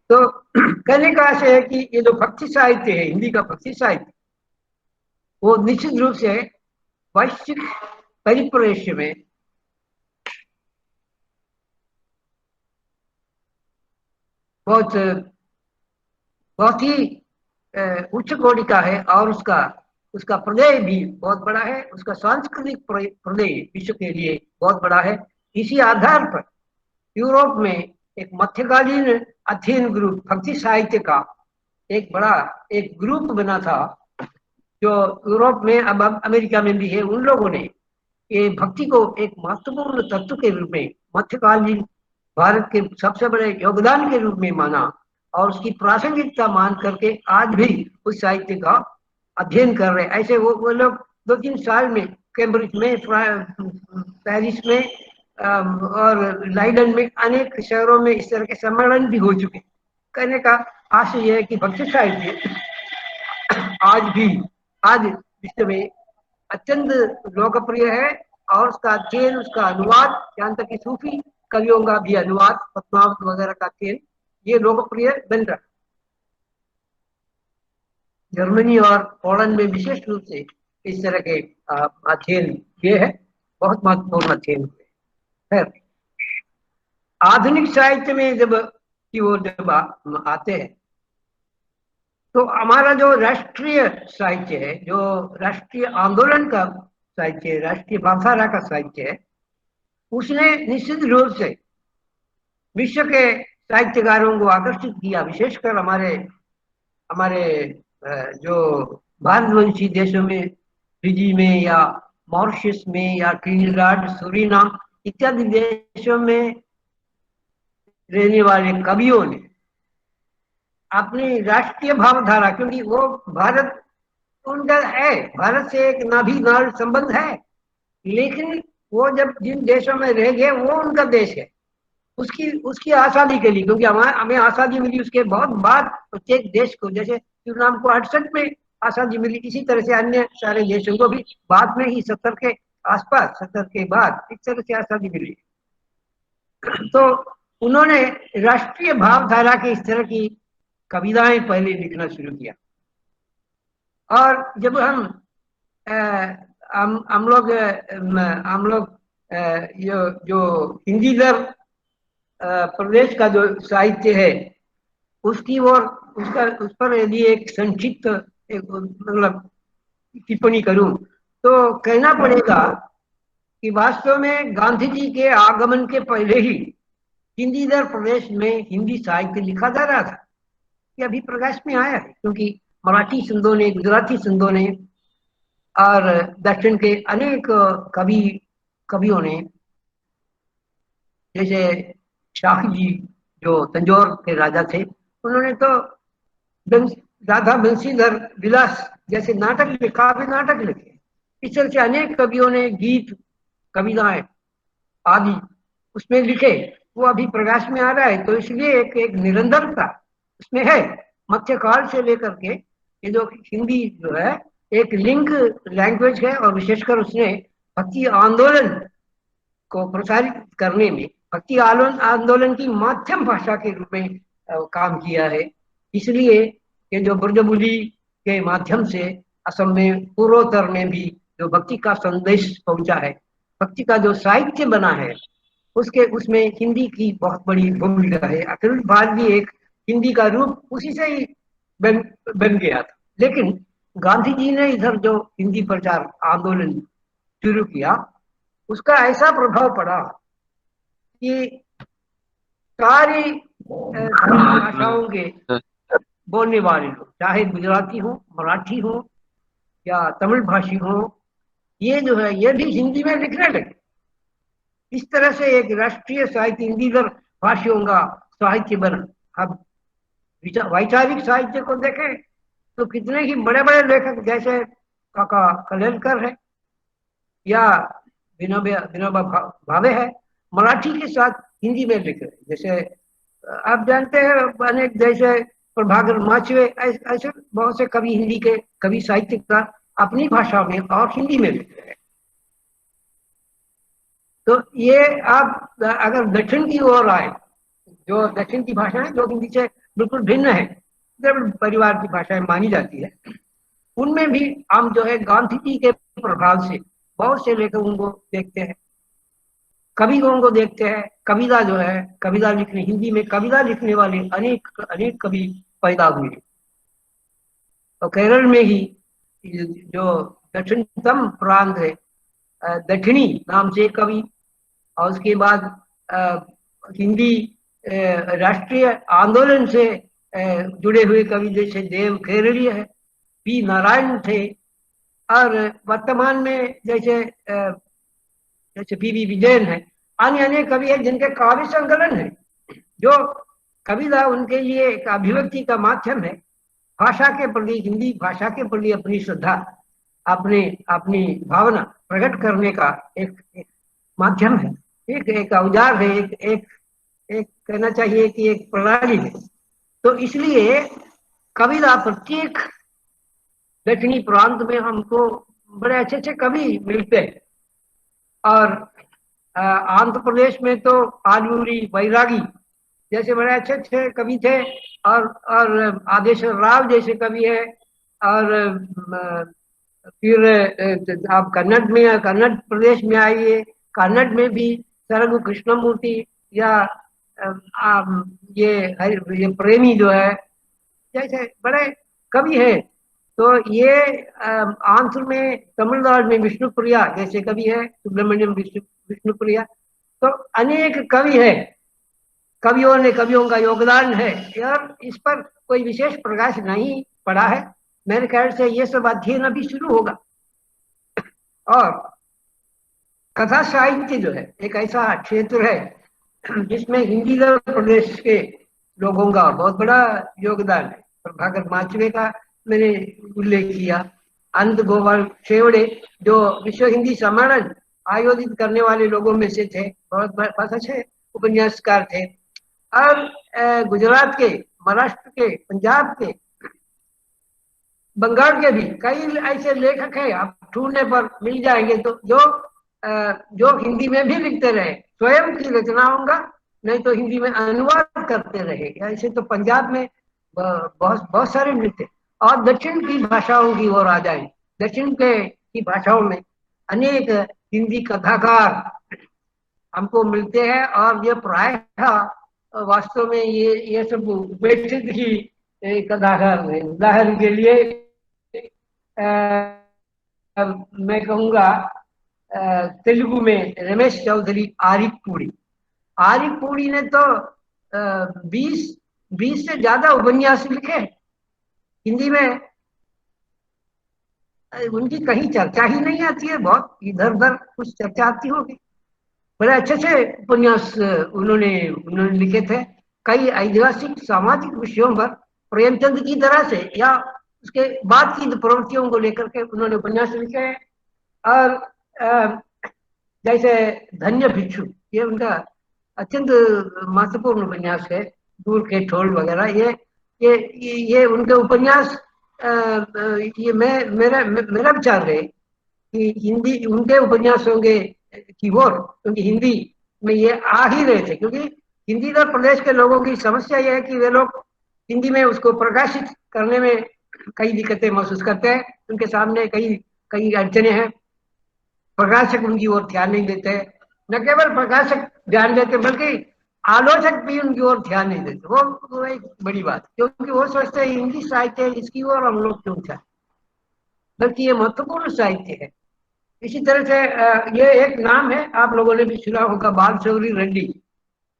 तो कहने का आशय है कि ये जो भक्ति साहित्य है, हिंदी का भक्ति साहित्य, वो निश्चित रूप से वैश्विक परिप्रेक्ष्य में बहुत बहुत ही उच्च कोटि का है। और उसका प्रदय भी बहुत बड़ा है, उसका सांस्कृतिक प्रदय विश्व के लिए बहुत बड़ा है। इसी आधार पर यूरोप में एक मध्यकालीन अध्ययन ग्रुप, भक्ति साहित्य का एक ग्रुप बना था, जो यूरोप में, अब अमेरिका में भी है। उन लोगों ने ये भक्ति को एक महत्वपूर्ण तत्व के रूप में, मध्यकालीन भारत के सबसे बड़े योगदान के रूप में माना, और उसकी प्रासंगिकता मान करके आज भी उस साहित्य का अध्ययन कर रहे हैं। ऐसे वो लोग 2-3 साल में कैम्ब्रिज में, पेरिस में और लंदन में, अनेक शहरों में इस तरह के सम्मेलन भी हो चुके। कहने का आशय यह है कि भक्ति साहित्य आज विश्व में अत्यंत लोकप्रिय है, और उसका अध्ययन, उसका अनुवाद, यहाँ तक कि सूफी कवियों का भी अनुवाद, पद्मावत वगैरह का अध्ययन, ये लोकप्रिय बन रहा है। जर्मनी और पोलैंड में विशेष रूप से इस तरह के अध्ययन किए हैं, बहुत महत्वपूर्ण अध्ययन हुए। है आधुनिक साहित्य में जब आते हैं तो हमारा जो राष्ट्रीय साहित्य है, जो राष्ट्रीय आंदोलन का साहित्य है, राष्ट्रीय भावधारा का साहित्य है, उसने निश्चित रूप से विश्व के साहित्यकारों को आकर्षित किया। विशेषकर हमारे जो भारतवंशी देशों में, फिजी में या मॉरिशस में या ट्रिनिडाड, सूरीनाम इत्यादि देशों में रहने वाले कवियों ने अपनी राष्ट्रीय भावधारा, क्योंकि वो भारत उनका है, भारत से एक नाभि नाल संबंध है, लेकिन वो जब जिन देशों में रह गए वो उनका देश है, उसकी उसकी आज़ादी के लिए, क्योंकि हमें आज़ादी मिली उसके बहुत बाद प्रत्येक देश को, जैसे सूरीनाम को 68 में आज़ादी मिली, इसी तरह से अन्य सारे देशों को भी बाद में ही 70 के आसपास, 70 के बाद इस तरह से आज़ादी मिली। तो उन्होंने राष्ट्रीय भावधारा के इस तरह की कविताएं पहले लिखना शुरू किया। और जब हम लोग जो हिंदी दर प्रदेश का जो साहित्य है उसकी ओर उस पर यदि एक संक्षिप्त मतलब टिप्पणी करूं तो कहना पड़ेगा कि वास्तव में गांधी जी के आगमन के पहले ही हिंदी दर प्रदेश में हिंदी साहित्य लिखा जा रहा था। ये अभी प्रकाश में आया है, क्योंकि मराठी संतों ने, गुजराती संतों ने और दक्षिण के अनेक कवियों ने, जैसे शाह जी जो तंजौर के राजा थे, उन्होंने तो राधा बंसीधर विलास जैसे नाटक लिखा, भी नाटक लिखे। इस तरह से अनेक कवियों ने गीत, कविताएं आदि उसमें लिखे, वो अभी प्रकाश में आ रहा है। तो इसलिए एक निरंतरता उसमें है, मध्यकाल से लेकर के ये जो हिंदी जो है एक लिंक लैंग्वेज है, और विशेषकर उसने भक्ति आंदोलन को प्रसारित करने में भक्ति आंदोलन की माध्यम भाषा के रूप में काम किया है। इसलिए ये जो ब्रजबुली के माध्यम से असम में, पूर्वोत्तर में भी जो भक्ति का संदेश पहुंचा है, भक्ति का जो साहित्य बना है, उसमें हिंदी की बहुत बड़ी भूमिका है। अखिल भारत भी एक हिंदी का रूप उसी से ही बन गया था। लेकिन गांधी जी ने इधर जो हिंदी प्रचार आंदोलन शुरू किया, उसका ऐसा प्रभाव पड़ा कि सारी भाषाओं के बोलने वाले लोग, चाहे गुजराती हो, मराठी हो या तमिल भाषी हो, ये जो है ये भी हिंदी में लिखने लगे। इस तरह से एक राष्ट्रीय साहित्य हिंदी दर भाषियों का साहित्य बना। अब वैचारिक साहित्य को देखें तो कितने ही बड़े बड़े लेखक जैसे काका कलेलकर है या विनोबा भावे है, मराठी के साथ हिंदी में लिख रहे। जैसे आप जानते हैं अनेक, जैसे प्रभाकर माचवे, ऐसे बहुत से कवि, हिंदी के कवि साहित्यकार अपनी भाषा में और हिंदी में लिख रहे हैं। तो ये आप अगर दक्षिण की ओर आए, जो दक्षिण की भाषाएं जो हिंदी से बिल्कुल भिन्न है, परिवार की भाषाएं मानी जाती है, उनमें भी हम जो है गांधी जी के प्रभाव से बहुत से लेखकों को देखते हैं, कवियों को देखते हैं। कविता जो है, कविता लिखने, हिंदी में कविता लिखने वाले अनेक कवि पैदा हुए। तो केरल में ही जो दक्षिणतम प्रांत है, दक्षिणी नाम से कवि, और उसके बाद हिंदी राष्ट्रीय आंदोलन से जुड़े हुए कवि जैसे देव केरलीय है, पी नारायण थे, और वर्तमान में जैसे पी.वी. विजयन है, अन्य अनेक कवि है जिनके काव्य संकलन है, जो कविता उनके लिए एक अभिव्यक्ति का माध्यम है, भाषा के प्रति, हिंदी भाषा के प्रति अपनी श्रद्धा, अपनी भावना प्रकट करने का एक माध्यम है, एक औजार है, एक कहना चाहिए कि एक प्रणाली है। तो इसलिए कविता प्रत्येक दक्षिणी प्रांत में हमको बड़े अच्छे अच्छे कवि मिलते हैं। और आंध्र प्रदेश में तो आलूरी, बैरागी जैसे बड़े अच्छे अच्छे कवि थे, और आदेश्वर राव जैसे कवि है। और फिर आप कन्नड़ प्रदेश में आइए, कन्नड़ में भी सरगु कृष्णमूर्ति या ये प्रेमी जो है, जैसे बड़े कवि है। तो ये आंध्र में, तमिलनाडु में विष्णुप्रिया जैसे कवि है, सुब्रमण्यम विष्णुप्रिया। तो अनेक कवि है, कवियों का योगदान है, और इस पर कोई विशेष प्रकाश नहीं पड़ा है। मेरे ख्याल से ये सब अध्ययन अभी शुरू होगा। और कथा साहित्य जो है एक ऐसा क्षेत्र है जिसमें हिंदी प्रदेश के लोगों का बहुत बड़ा योगदान है। प्रभाकर माचवे का मैंने उल्लेख किया, अनंत गोपाल शेवड़े जो विश्व हिंदी सम्मेलन आयोजित करने वाले लोगों में से थे, बहुत अच्छे उपन्यासकार थे। और गुजरात के, महाराष्ट्र के, पंजाब के, बंगाल के भी कई ऐसे लेखक हैं, आप ढूंढने पर मिल जाएंगे, तो जो हिंदी में भी लिखते रहे, स्वयं की रचनाओं का नहीं तो हिंदी में अनुवाद करते रहे। ऐसे तो पंजाब में बहुत बहुत सारे नृत्य। और दक्षिण की भाषाओं की ओर आ जाए, दक्षिण के की भाषाओं में अनेक हिंदी कथाकार हमको मिलते हैं, और ये प्रायः वास्तव में ये सब उपेक्षित ही कथाकार हैं। उदाहरण के लिए मैं कहूँगा तेलुगु में रमेश चौधरी आरिकपूड़ी ने तो 20 से ज्यादा उपन्यास लिखे। हिंदी में उनकी कहीं चर्चा ही नहीं आती है, बहुत इधर उधर कुछ चर्चा आती होगी। बड़े अच्छे से उपन्यास उन्होंने लिखे थे, कई ऐतिहासिक सामाजिक विषयों पर प्रेमचंद की तरह से या उसके बाद की प्रवृत्तियों को लेकर के उन्होंने उपन्यास लिखे हैं। और जैसे धन्य भिक्षु, ये उनका अत्यंत महत्वपूर्ण उपन्यास है, दूर के ठोल वगैरह, ये उनके उपन्यास। ये मेरा विचार है कि हिंदी उनके उपन्यासों के की ओर, क्योंकि हिंदी में ये आ ही रहे थे, क्योंकि हिंदी और प्रदेश के लोगों की समस्या यह है कि वे लोग हिंदी में उसको प्रकाशित करने में कई दिक्कतें महसूस करते हैं, उनके सामने कई अड़चने हैं। प्रकाशक उनकी ओर ध्यान नहीं देते, न केवल प्रकाशक ध्यान देते बल्कि आलोचक भी उनकी ओर ध्यान नहीं देते। वो एक बड़ी बात, क्योंकि वो सोचते हैं हिंदी साहित्य इसकी ओर हम लोग क्यों चाहें, बल्कि ये महत्वपूर्ण साहित्य है। इसी तरह से ये एक नाम है, आप लोगों ने भी सुना होगा, बालशौरी रेड्डी।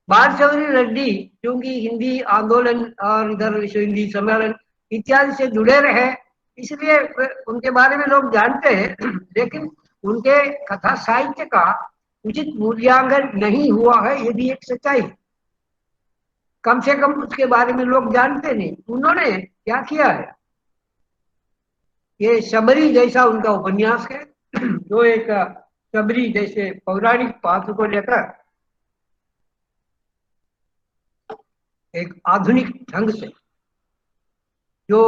बालशौरी रेड्डी क्योंकि हिंदी आंदोलन और इधर विश्व हिंदी सम्मेलन इत्यादि से जुड़े रहे, इसलिए उनके बारे में लोग जानते हैं, लेकिन उनके कथा साहित्य का उचित मूल्यांकन नहीं हुआ है, ये भी एक सच्चाई। कम से कम उसके बारे में लोग जानते नहीं। उन्होंने क्या किया है, ये शबरी जैसा उनका उपन्यास है, जो एक शबरी जैसे पौराणिक पात्र को लेकर एक आधुनिक ढंग से जो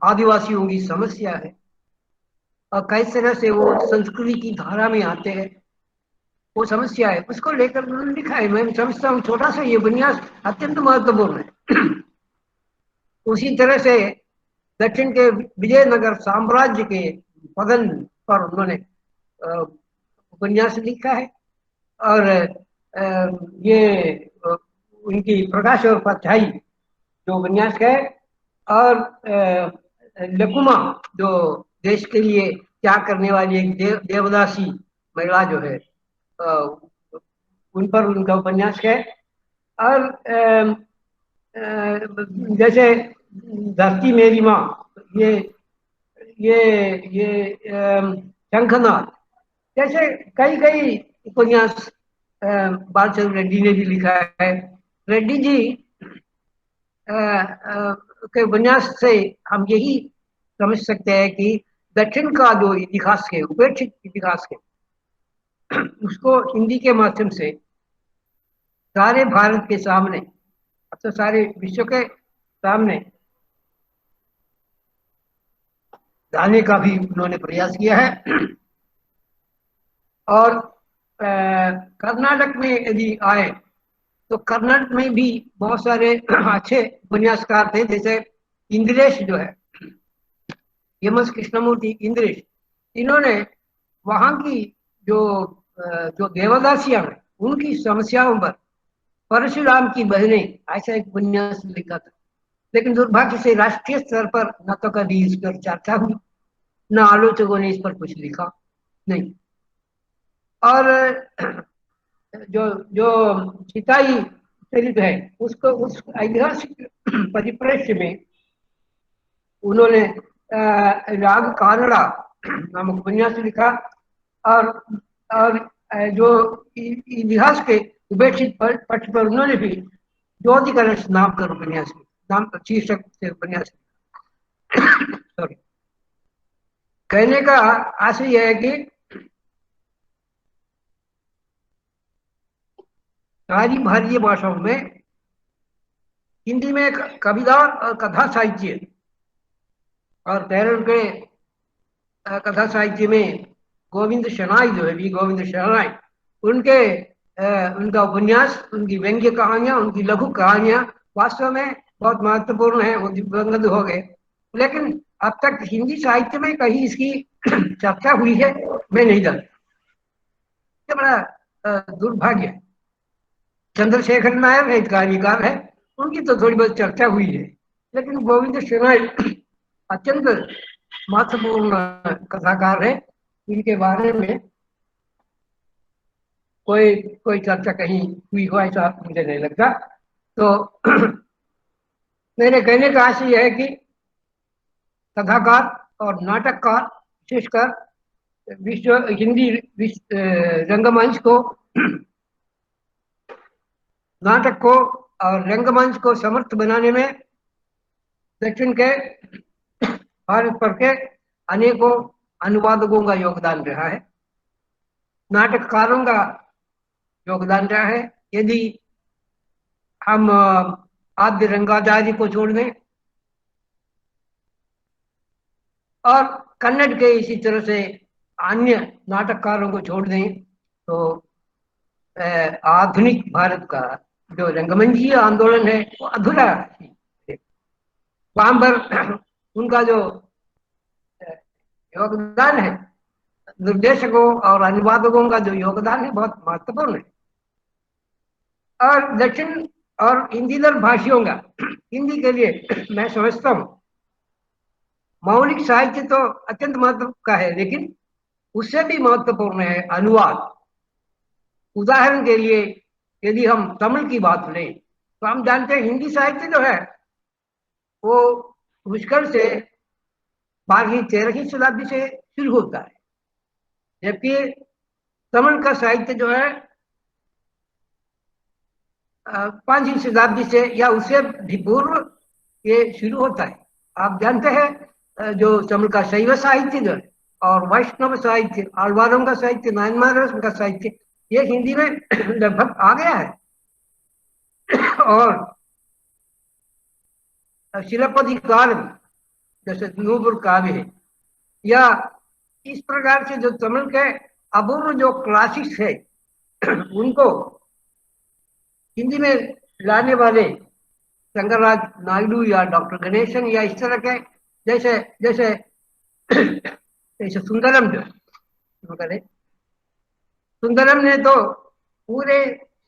आदिवासियों की समस्या है और किस तरह से वो संस्कृति की धारा में आते हैं, वो समस्या है, उसको लेकर उन्होंने लिखा है। मैं समझता हूँ छोटा सा ये उपन्यास अत्यंत महत्वपूर्ण है। उसी तरह से दक्षिण के विजयनगर साम्राज्य के पतन पर उन्होंने उपन्यास लिखा है। और ये उनकी प्रकाश और परछाई जो उपन्यास है, और लकुमा जो देश के लिए क्या करने वाली एक देवदासी महिला जो है, उन पर उनका उपन्यास है। और जैसे धरती मेरी माँ, ये शंखनाद जैसे कई उपन्यास बालचंद्र रेड्डी ने भी लिखा है। रेड्डी जी के उपन्यास से हम यही समझ सकते हैं कि दक्षिण का जो इतिहास है, उपेक्षित इतिहास है, उसको हिंदी के माध्यम से सारे भारत के सामने, अब तो सारे विश्व के सामने लाने का भी उन्होंने प्रयास किया है। और कर्नाटक में यदि आए तो कर्नाटक में भी बहुत सारे अच्छे उपन्यासकार थे, जैसे इंद्रेश जो है, एम.एस. कृष्णमूर्ति इंद्रेश, इन्होंने वहां की जो देवदासियां हैं उनकी समस्याओं पर परशुराम की बहनें ऐसा एक उपन्यास लिखा था। लेकिन दुर्भाग्य से राष्ट्रीय स्तर पर न तो कभी इस पर चर्चा हुई, न आलोचकों ने इस पर कुछ लिखा नहीं। और जो चिताई चरित्र है, उसको उस ऐतिहासिक परिप्रेक्ष्य में उन्होंने राग कानड़ा नामक उपन्यास लिखा। और जो इतिहास के उपेक्षित पक्ष पर उन्होंने भी ज्योति कलश नाम का उपन्यास, नाम शीर्षक से उपन्यास। सॉरी, कहने का आशय यह है कि सारी भारतीय भाषाओं में हिंदी में कविता और कथा साहित्य, और केरल के कथा साहित्य में गोविंद शनाई जो है, वी गोविंद शनाई, उनके उनका उपन्यास, उनकी व्यंग्य कहानियां, उनकी लघु कहानियां वास्तव में बहुत महत्वपूर्ण है। वो दिवंगत हो गए, लेकिन अब तक हिंदी साहित्य में कहीं इसकी चर्चा हुई है मैं नहीं जानता। ये बड़ा दुर्भाग्य है। चंद्रशेखर नायर है, कहानीकार है, उनकी तो थोड़ी बहुत चर्चा हुई है, लेकिन गोविंद शनाई अत्यंत महत्वपूर्ण कथाकार है, इनके बारे में कोई चर्चा कहीं हुई हो ऐसा मुझे नहीं लगता। तो मेरे कहने का आशय यह है कि कथाकार और नाटककार, विशेषकर विश्व हिंदी रंगमंच को, नाटक को और रंगमंच को समर्थ बनाने में दक्षिण के भारत पर के अनेकों अनुवादकों का योगदान रहा है, नाटककारों का योगदान रहा है। यदि हम आद्य रंगाचार्य को छोड़ दें और कन्नड़ के इसी तरह से अन्य नाटककारों को छोड़ दें, तो आधुनिक भारत का जो रंगमंचीय आंदोलन है वो अधूरा है। वहां पर उनका जो योगदान है, निर्देशकों और अनुवादकों का जो योगदान है, बहुत महत्वपूर्ण है। और दक्षिण और हिंदीतर भाषियों का हिंदी के लिए मैं समझता हूँ मौलिक साहित्य तो अत्यंत महत्व का है, लेकिन उससे भी महत्वपूर्ण है अनुवाद। उदाहरण के लिए यदि हम तमिल की बात लें तो हम जानते हैं हिंदी साहित्य जो है वो मुश्किल से 12वीं-13वीं शताब्दी से शुरू होता है, जबकि तमिल का साहित्य जो है 5वीं शताब्दी से या उससे भी पूर्व ये शुरू होता है। आप जानते हैं जो तमिल का शैव साहित्य जो है और वैष्णव साहित्य, आलवारों का साहित्य, नायनमारों का साहित्य, ये हिंदी में लगभग आ गया है। और शिलापति काव्य जैसे नूपुर काव्य है, या इस प्रकार से जो तमिल के अपूर्व जो क्लासिक्स है उनको हिंदी में लाने वाले शंकरराज नायडू या डॉक्टर गणेशन या इस तरह के जैसे जैसे जैसे सुंदरम जो सुंदरम ने तो पूरे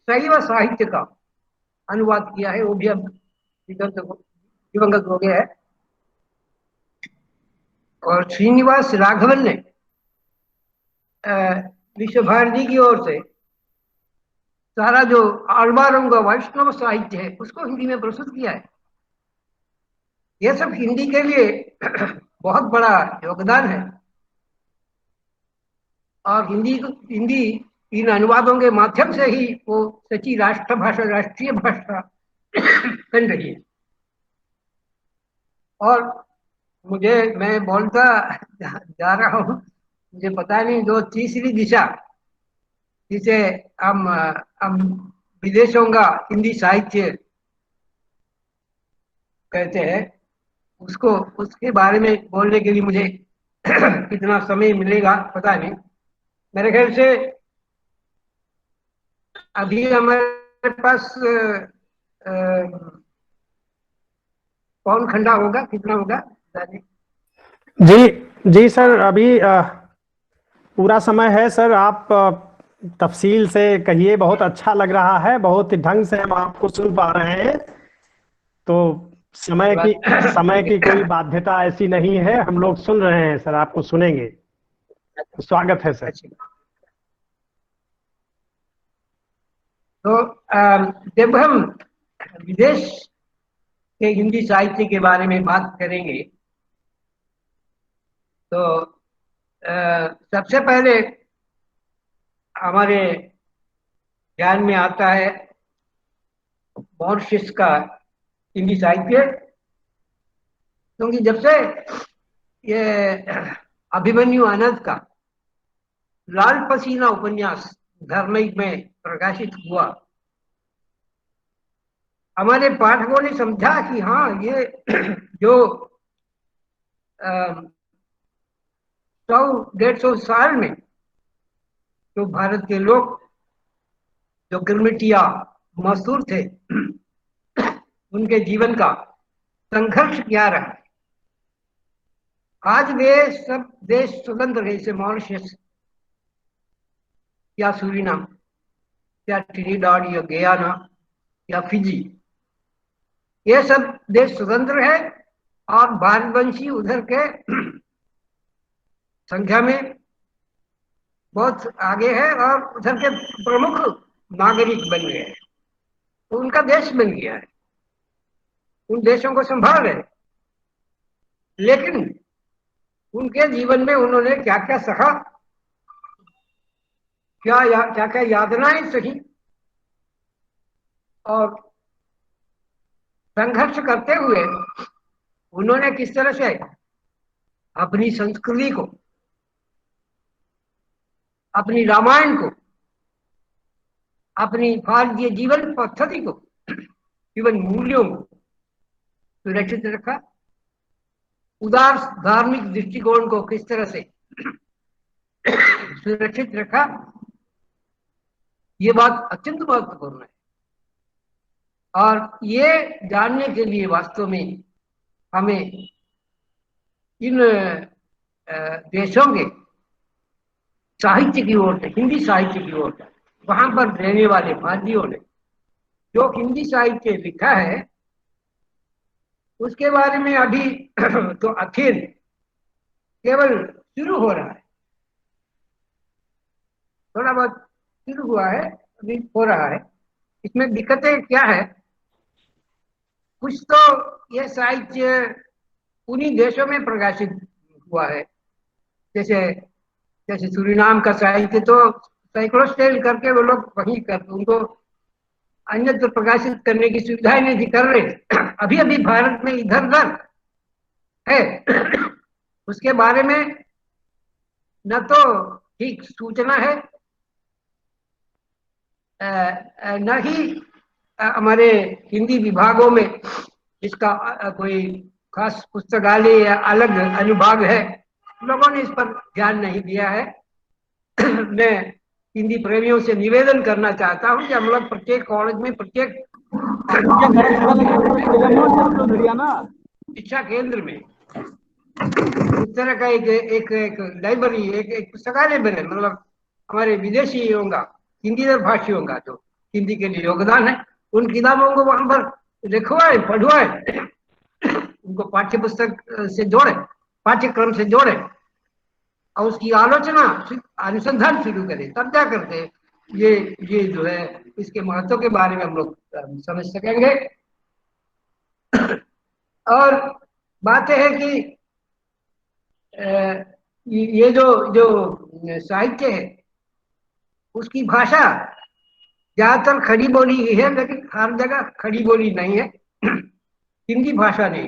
शैव साहित्य का अनुवाद किया है, वो भी अब दिवंगत हो गया है। और श्रीनिवास राघवन ने विश्व भारती की ओर से सारा जो आलवारों का वैष्णव साहित्य है उसको हिंदी में प्रस्तुत किया है। यह सब हिंदी के लिए बहुत बड़ा योगदान है, और हिंदी इन अनुवादों के माध्यम से ही वो सच्ची राष्ट्रभाषा, राष्ट्रीय भाषा बन रही है। और मैं बोलता जा रहा हूँ, मुझे पता नहीं जो तीसरी दिशा जिसे हम विदेशों का हिंदी साहित्य कहते हैं, उसके बारे में बोलने के लिए मुझे कितना समय मिलेगा पता नहीं। मेरे ख्याल से अभी हमारे पास पौन खंडा होगा, कितना होगा? जी सर, अभी पूरा समय है सर। आप तफसील से कहिए, बहुत अच्छा लग रहा है, बहुत ढंग से हम आपको सुन पा रहे हैं। तो समय की कोई बाध्यता ऐसी नहीं है, हम लोग सुन रहे हैं सर, आपको सुनेंगे। स्वागत है सर। तो जब हम विदेश के हिंदी साहित्य के बारे में बात करेंगे तो सबसे पहले हमारे ध्यान में आता है मॉरिशस का हिंदी साहित्य, क्योंकि जब से ये अभिमन्यु आनंद का लाल पसीना उपन्यास धर्मिक में प्रकाशित हुआ हमारे पाठकों ने समझा कि हाँ, ये जो 100-150 साल में जो भारत के लोग जो गिरमिटिया मजदूर थे उनके जीवन का संघर्ष क्या रहा है। आज वे सब देश स्वतंत्र है, जैसे मॉरिशस या सूरीनाम या ट्रिनिडाड या गयाना या फिजी, ये सब देश स्वतंत्र है और भारतवंशी उधर के संख्या में बहुत आगे है और उधर के प्रमुख नागरिक बन गए हैं, तो उनका देश बन गया है, उन देशों को संभाल रहे। लेकिन उनके जीवन में उन्होंने क्या क्या सहा, क्या क्या यातनाएं सही और संघर्ष करते हुए उन्होंने किस तरह से अपनी संस्कृति को, अपनी रामायण को, अपनी भारतीय जीवन पद्धति को, जीवन मूल्यों को सुरक्षित रखा, उदार धार्मिक दृष्टिकोण को किस तरह से सुरक्षित रखा, ये बात अत्यंत महत्वपूर्ण है। और ये जानने के लिए वास्तव में हमें इन देशों के साहित्य की ओर से, हिंदी साहित्य की ओर से, वहां पर रहने वाले भारतीयों ने जो हिंदी साहित्य लिखा है उसके बारे में अभी तो अध्ययन केवल शुरू हो रहा है, थोड़ा बहुत शुरू हुआ है, अभी हो रहा है। इसमें दिक्कतें क्या है, कुछ तो ये साहित्य उन्हीं देशों में प्रकाशित हुआ है, जैसे सूरीनाम का साहित्य तो सैकड़ों स्टेल करके वो लोग वहीं कर, उनको अन्यत्र प्रकाशित करने की सुविधाएं नहीं थी, कर रहे। अभी अभी भारत में इधर उधर है उसके बारे में न तो ठीक सूचना है, न ही हमारे हिंदी विभागों में इसका कोई खास पुस्तकालय या अलग अनुभाग है, लोगों ने इस पर ध्यान नहीं दिया है। मैं हिंदी प्रेमियों से निवेदन करना चाहता हूं कि हम लोग प्रत्येक कॉलेज में, प्रत्येक शिक्षा केंद्र में इस तरह का एक लाइब्रेरी, एक पुस्तकालय बने, मतलब हमारे विदेशियों का, हिंदी भाषियों का जो हिंदी के लिए योगदान है, उन किताबों को वहां पर लिखवाए, पढ़वाए, उनको पाठ्य पुस्तक से जोड़े, पाठ्यक्रम से जोड़े और उसकी आलोचना, अनुसंधान शुरू करें, तब जा करके ये जो है इसके महत्व के बारे में हम लोग समझ सकेंगे। और बात है कि ये जो साहित्य है उसकी भाषा ज्यादातर खड़ी बोली ही है, लेकिन हर जगह खड़ी बोली नहीं है। हिंदी भाषा ने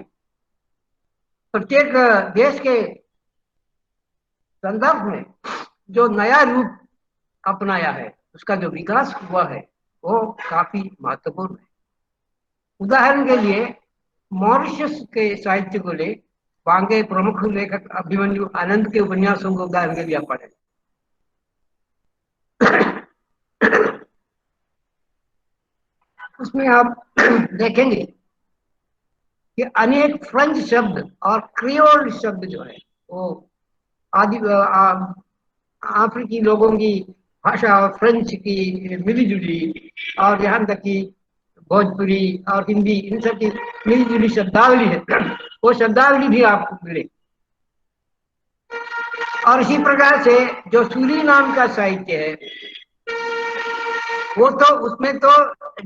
प्रत्येक देश के संदर्भ में जो नया रूप अपनाया है, उसका जो विकास हुआ है वो काफी महत्वपूर्ण है। उदाहरण के लिए मॉरिशस के साहित्य को ले, वहां के प्रमुख लेखक अभिमन्यु आनंद के उपन्यासों को उदाहरण के लिए पढ़े, उसमें आप देखेंगे कि अनेक फ्रेंच शब्द और क्रियोल शब्द जो है वो आदि अफ्रीकी लोगों की भाषा और फ्रेंच की मिली जुली, और यहाँ तक कि भोजपुरी और हिंदी, इन सब की मिली जुली शब्दावली है, वो शब्दावली भी आपको मिले। और इसी प्रकार से जो सूरीनाम का साहित्य है वो तो, उसमें तो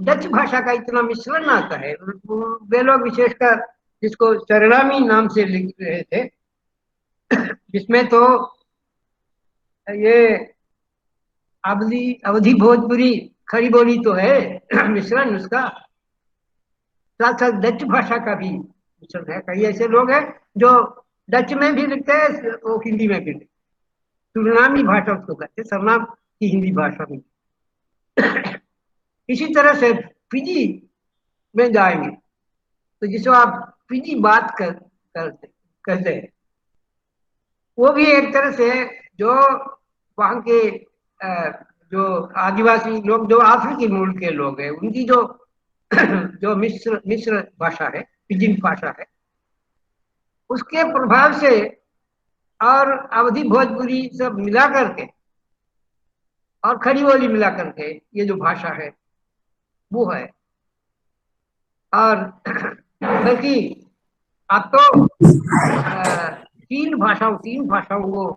डच भाषा का इतना मिश्रण आता है, वे लोग विशेषकर जिसको सरनामी नाम से लिख रहे थे, जिसमें तो ये अवधि भोजपुरी खड़ी बोली तो है मिश्रण उसका, साथ साथ डच भाषा का भी मिश्रण है। कई ऐसे लोग हैं जो डच में भी लिखते हैं, वो हिंदी में भी लिखते, सूरीनामी भाषा उसको कहते हैं, सरनाम की हिंदी भाषा में। इसी तरह से फिजी में जाएंगे तो जिसको आप फिजी बात कहते हैं, वो भी एक तरह से जो वहाँ के जो आदिवासी लोग, जो अफ्रीकी मूल के लोग हैं, उनकी जो जो मिश्र मिश्र भाषा है, पिजिन भाषा है, उसके प्रभाव से और अवधी भोजपुरी सब मिला करके और खड़ी बोली मिला करके ये जो भाषा है वो है। और बल्कि अब तो तीन भाषाओं को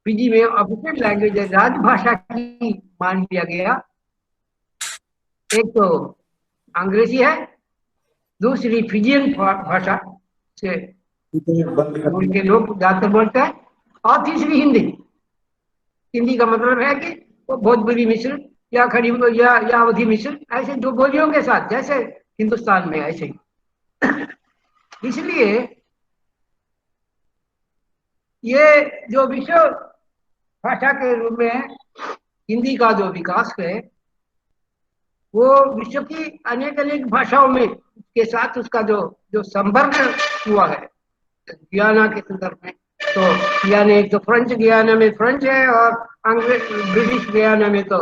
फिजी में ऑफिशियल लैंग्वेज, राजभाषा की मान लिया गया। एक तो अंग्रेजी है, दूसरी फिजियन भाषा से उनके लोग ज्यादातर बोलते हैं, और तीसरी हिंदी। हिंदी का मतलब है कि वो भोजपुरी मिश्र या खड़ी या अवधी मिश्र, ऐसे जो बोलियों के साथ, जैसे हिंदुस्तान में ऐसे ही। इसलिए ये जो विश्व भाषा के रूप में हिंदी का जो विकास है, वो विश्व की अनेक अनेक भाषाओं में के साथ उसका जो संपर्क हुआ है गियाना के संदर्भ में, तो यानी एक तो फ्रेंच गियाना में फ्रेंच है, और ब्रिटिश गियाना में तो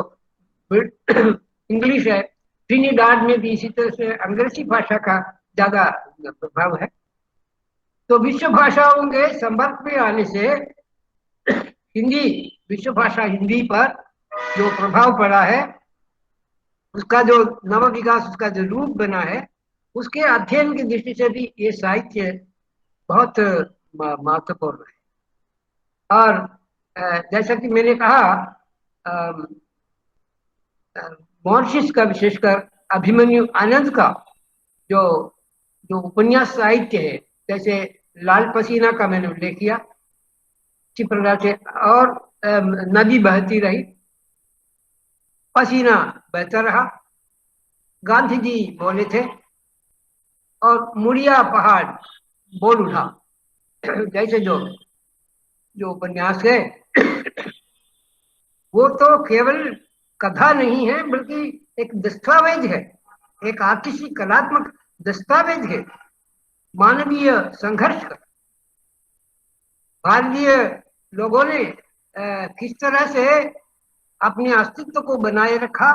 इंग्लिश है। ट्रिनिडाड में भी इसी तरह से अंग्रेजी भाषा का ज्यादा प्रभाव है। तो विश्व भाषाओं के संपर्क में आने से हिंदी, विश्व भाषा हिंदी पर जो प्रभाव पड़ा है, उसका जो नव विकास, उसका जो रूप बना है, उसके अध्ययन की दृष्टि से भी ये साहित्य बहुत महत्वपूर्ण है। और जैसा कि मैंने कहा, मॉरिशस का, विशेषकर अभिमन्यु आनंद का जो जो उपन्यास साहित्य है, जैसे लाल पसीना का मैंने उल्लेख किया अच्छी प्रकार से, और नदी बहती रही, पसीना बहता रहा, गांधी जी बोले थे, और मुड़िया पहाड़ बोल उठा, जैसे जो उपन्यास है वो तो केवल कथा नहीं है, बल्कि एक दस्तावेज है, एक आर्टिस्टिक कलात्मक दस्तावेज है मानवीय संघर्ष का। भारतीय लोगों ने किस तरह से अपने अस्तित्व को बनाए रखा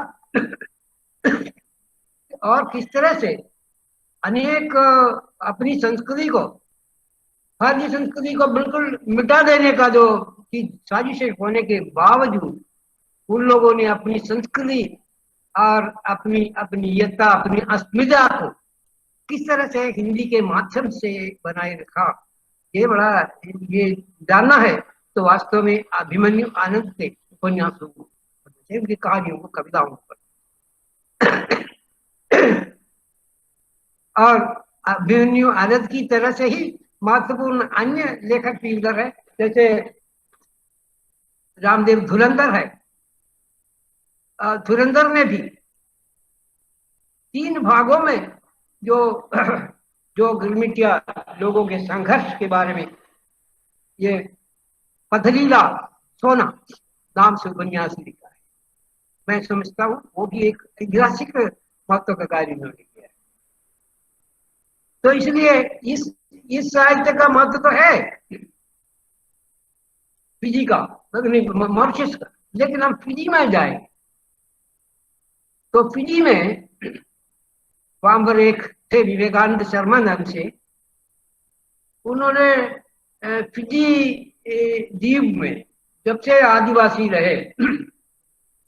और किस तरह से अनेक अपनी संस्कृति को, भारतीय संस्कृति को बिल्कुल मिटा देने का जो की साजिशें होने के बावजूद उन लोगों ने अपनी संस्कृति और अपनी अपनीयता, अपनी अस्मिता को किस तरह से हिंदी के माध्यम से बनाए रखा, ये बड़ा, ये जानना है तो वास्तव में अभिमन्यु आनंद के उपन्यासों को, उनकी कहानियों को, कविताओं पर। और अभिमन्यु आनंद की तरह से ही महत्वपूर्ण अन्य लेखक भी उधर है, जैसे रामदेव धुरंधर है। धुरंधर में भी 3 भागों में जो गिरमिटिया लोगों के संघर्ष के बारे में, ये पथरीला सोना नाम से उपन्यास लिखा है। मैं समझता हूँ वो भी एक ऐतिहासिक महत्व का कार्य उन्होंने किया है। तो इसलिए इस साहित्य का महत्व तो है फिजी का, मॉरिशस का, लेकिन हम फिजी में जाए तो फिजी में वहां पर एक थे विवेकानंद शर्मा नाम से, उन्होंने फिजी द्वीप में जब से आदिवासी रहे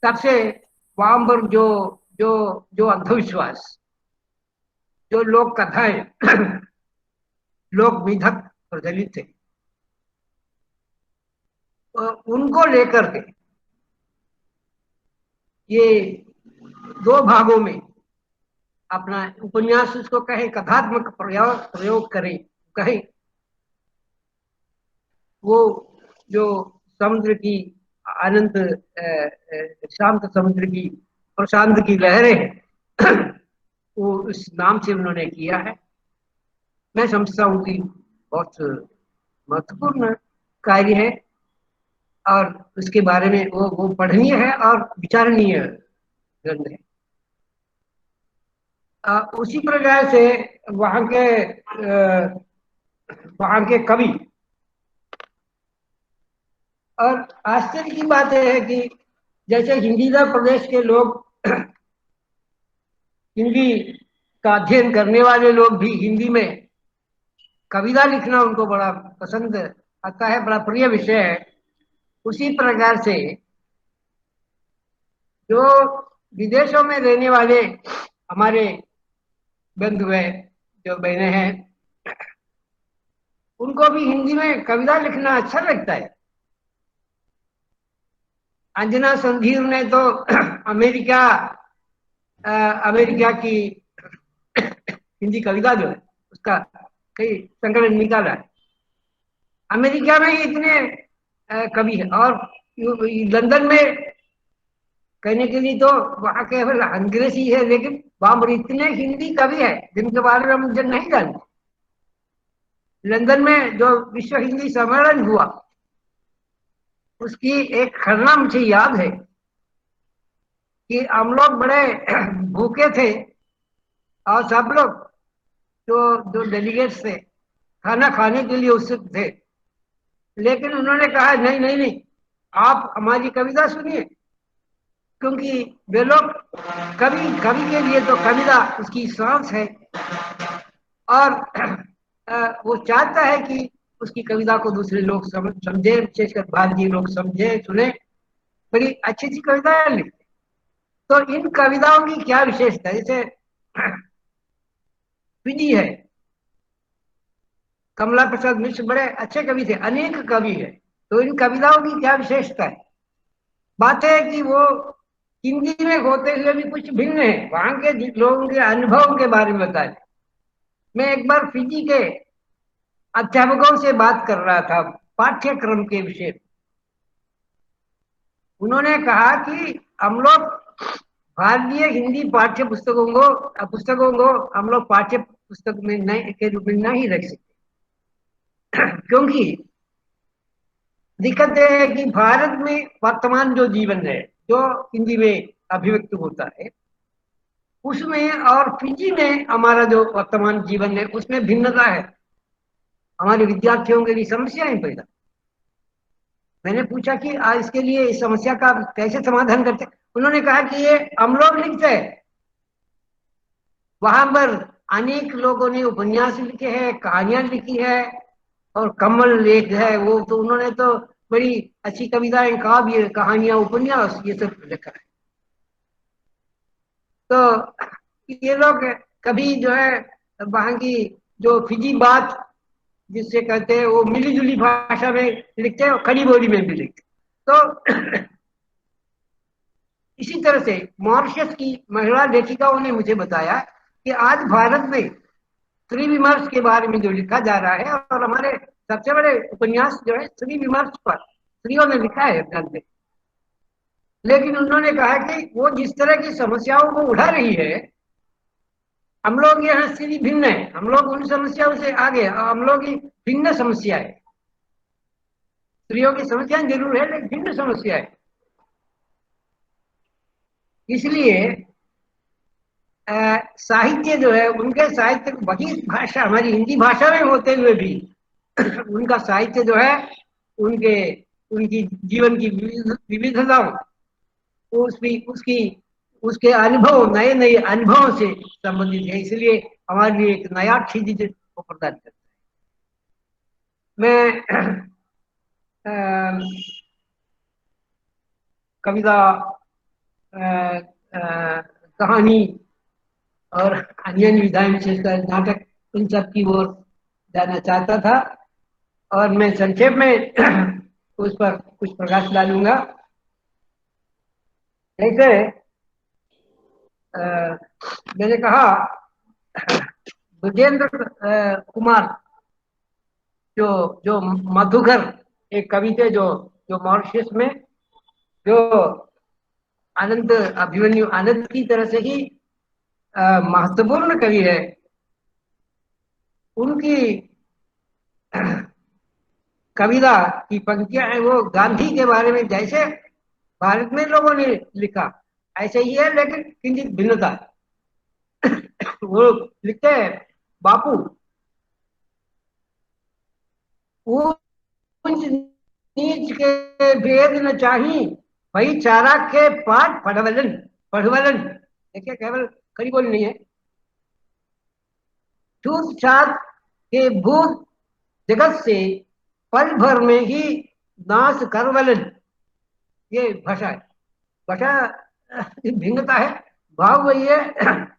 तब से वहां पर जो अंधविश्वास, जो लोक कथाएं, लोक मिथक प्रचलित थे, उनको लेकर के ये 2 भागों में अपना उपन्यास, उसको कहे कथात्मक प्रयोग करें, कहे वो जो समुद्र की अनंत शांत समुद्र की प्रशांत की लहरें वो इस नाम से उन्होंने किया है। मैं समझता हूँ कि बहुत महत्वपूर्ण कार्य है, और उसके बारे में वो पढ़नीय है और विचारणीय ग्रंथ है। उसी प्रकार से वहाँ के कवि, और आश्चर्य की बात यह है कि जैसे हिंदीदार प्रदेश के लोग, हिंदी का अध्ययन करने वाले लोग भी हिंदी में कविता लिखना उनको बड़ा पसंद आता है, बड़ा प्रिय विषय है। उसी प्रकार से जो विदेशों में रहने वाले हमारे बंधु हैं, जो बहनें हैं, उनको भी हिंदी में कविता लिखना अच्छा लगता है। अंजना संधीर ने तो अमेरिका की हिंदी कविता जो है उसका कई संकलन निकाला है। अमेरिका में इतने कवि है, और लंदन में कहने के लिए तो वहाँ केवल अंग्रेजी है, लेकिन वहां पर इतने हिंदी कवि है जिनके बारे में हम मुझे नहीं जानते। लंदन में जो विश्व हिंदी सम्मेलन हुआ, उसकी एक घटना मुझे याद है कि हम लोग बड़े भूखे थे, और सब लोग जो डेलीगेट्स थे खाना खाने के लिए उत्सुक थे, लेकिन उन्होंने कहा नहीं नहीं नहीं, आप हमारी कविता सुनिए, क्योंकि वे लोग कवि के लिए तो कविता उसकी सांस है, और वो चाहता है कि उसकी कविता को दूसरे लोग समझे, विशेषकर भारतीय लोग समझे, सुने, बड़ी अच्छी अच्छी कविताएं लिखते। तो इन कविताओं की क्या विशेषता है? जैसे फिजी है, कमला प्रसाद मिश्र बड़े अच्छे कवि थे, अनेक कवि है, तो इन कविताओं की क्या विशेषता है? बात है कि वो हिंदी में होते हुए भी कुछ भिन्न है, वहां के लोगों के अनुभव के बारे में बताए। मैं एक बार फिजी के अध्यापकों से बात कर रहा था पाठ्यक्रम के विषय। उन्होंने कहा कि हम लोग भारतीय हिंदी पाठ्य पुस्तकों को हम लोग पाठ्य पुस्तक में नहीं के रूप में नहीं रख सकते, क्योंकि दिक्कत यह है कि भारत में वर्तमान जो जीवन है, जो हिंदी में अभिव्यक्त होता है, उसमें और फिजी में हमारा जो वर्तमान जीवन है उसमें भिन्नता है। हमारे विद्यार्थियों के लिए समस्याएं पैदा। मैंने पूछा कि इसके लिए इस समस्या का कैसे समाधान करते? उन्होंने कहा कि ये हम लोग लिखते हैं, वहां पर अनेक लोगों ने उपन्यास लिखे हैं, कहानियां लिखी है, और कमल लेख है वो, तो उन्होंने तो बड़ी अच्छी कविताएं, काव्य, कहानियां, उपन्यास ये सब लिखा है। तो ये लोग कभी जो है वहां की जो फिजी बात जिससे कहते हैं वो मिली जुली भाषा में लिखते हैं, और खड़ी बोली में भी लिखते हैं। तो इसी तरह से मॉरिशस की महिला लेखिकाओं ने मुझे बताया कि आज भारत में स्त्री विमर्श के बारे में जो लिखा जा रहा है, और हमारे सबसे बड़े उपन्यास जो है स्त्री विमर्श पर स्त्रियों ने लिखा है ग्रंथ। लेकिन उन्होंने कहा कि वो जिस तरह की समस्याओं को उठा रही है, हम लोग यहाँ स्थिति भिन्न है, हम लोग उन समस्याओं से आगे, हम लोग की भिन्न समस्या है। स्त्रियों की समस्याएं जरूर है, लेकिन भिन्न समस्या है। इसलिए साहित्य जो है, उनके साहित्य वही भाषा हमारी हिंदी भाषा में होते हुए भी उनका साहित्य जो है उनकी जीवन की विविधताओं, उसके अनुभव, नए नए अनुभवों से संबंधित है। इसलिए हमारे लिए एक नया क्षितिज को प्रदान करता है। मैं कविता, कहानी और अन्य विधाएं, विशेषकर नाटक, इन सब की ओर जाना चाहता था, और मैं संक्षेप में उस पर कुछ प्रकाश डालूंगा। जैसे मैंने कहा, ब्रजेंद्र कुमार जो मधुकर एक कवि थे, जो मॉरिशस में जो आनंद, अभिमन्यु आनंद की तरह से ही महत्वपूर्ण कवि है, उनकी कविता की पंक्तियां हैं वो गांधी के बारे में जैसे भारत में लोगों ने लिखा ऐसे ही है, लेकिन किंचित भिन्नता है। वो लिखते हैं बापू, ऊंच नीच के भेद न चाही, भाईचारा के पाठ पढ़वलन पढ़वलन। देखिए केवल खड़ी बोली नहीं है, छूत छात के भूत जगत से पल भर में ही नाश करवलन। ये भाषा है, भाषा भिन्नता है, भाव वही है।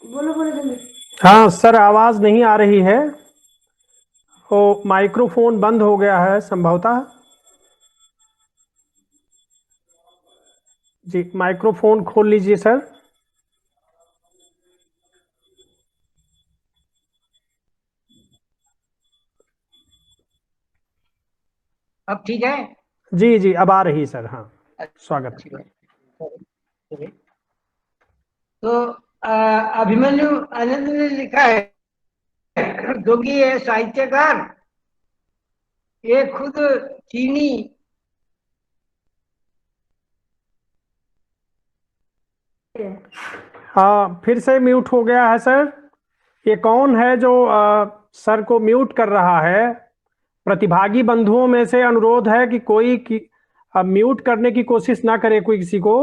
बोलो बोलो जल्दी। हाँ सर, आवाज नहीं आ रही है, तो माइक्रोफोन बंद हो गया है संभवतः। जी, माइक्रोफोन खोल लीजिए सर। अब ठीक है? जी जी, अब आ रही सर। हाँ, स्वागत। अच्छी बात। तो अभिमन्यु आनंद ने लिखा है, जो कि ये साहित्यकार, ये खुद चीनी हाँ, फिर से म्यूट हो गया है सर। ये कौन है जो सर को म्यूट कर रहा है? प्रतिभागी बंधुओं में से अनुरोध है कि कोई म्यूट करने की कोशिश ना करे कोई किसी को।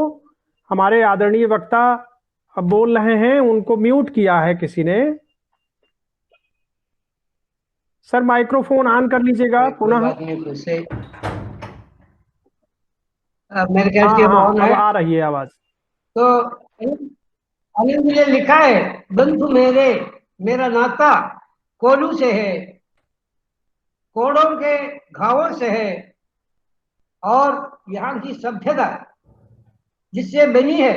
हमारे आदरणीय वक्ता अब बोल रहे हैं, उनको म्यूट किया है किसी ने। सर माइक्रोफोन ऑन कर लीजिएगा पुनः। मेरे ख्याल से हाँ, ऑन अब है। आ रही है आवाज। तो आनंद ने लिखा है, बंधु मेरे, मेरा नाता कोलू से है, कोड़ों के घावों से है, और यहाँ की सभ्यता जिससे बनी है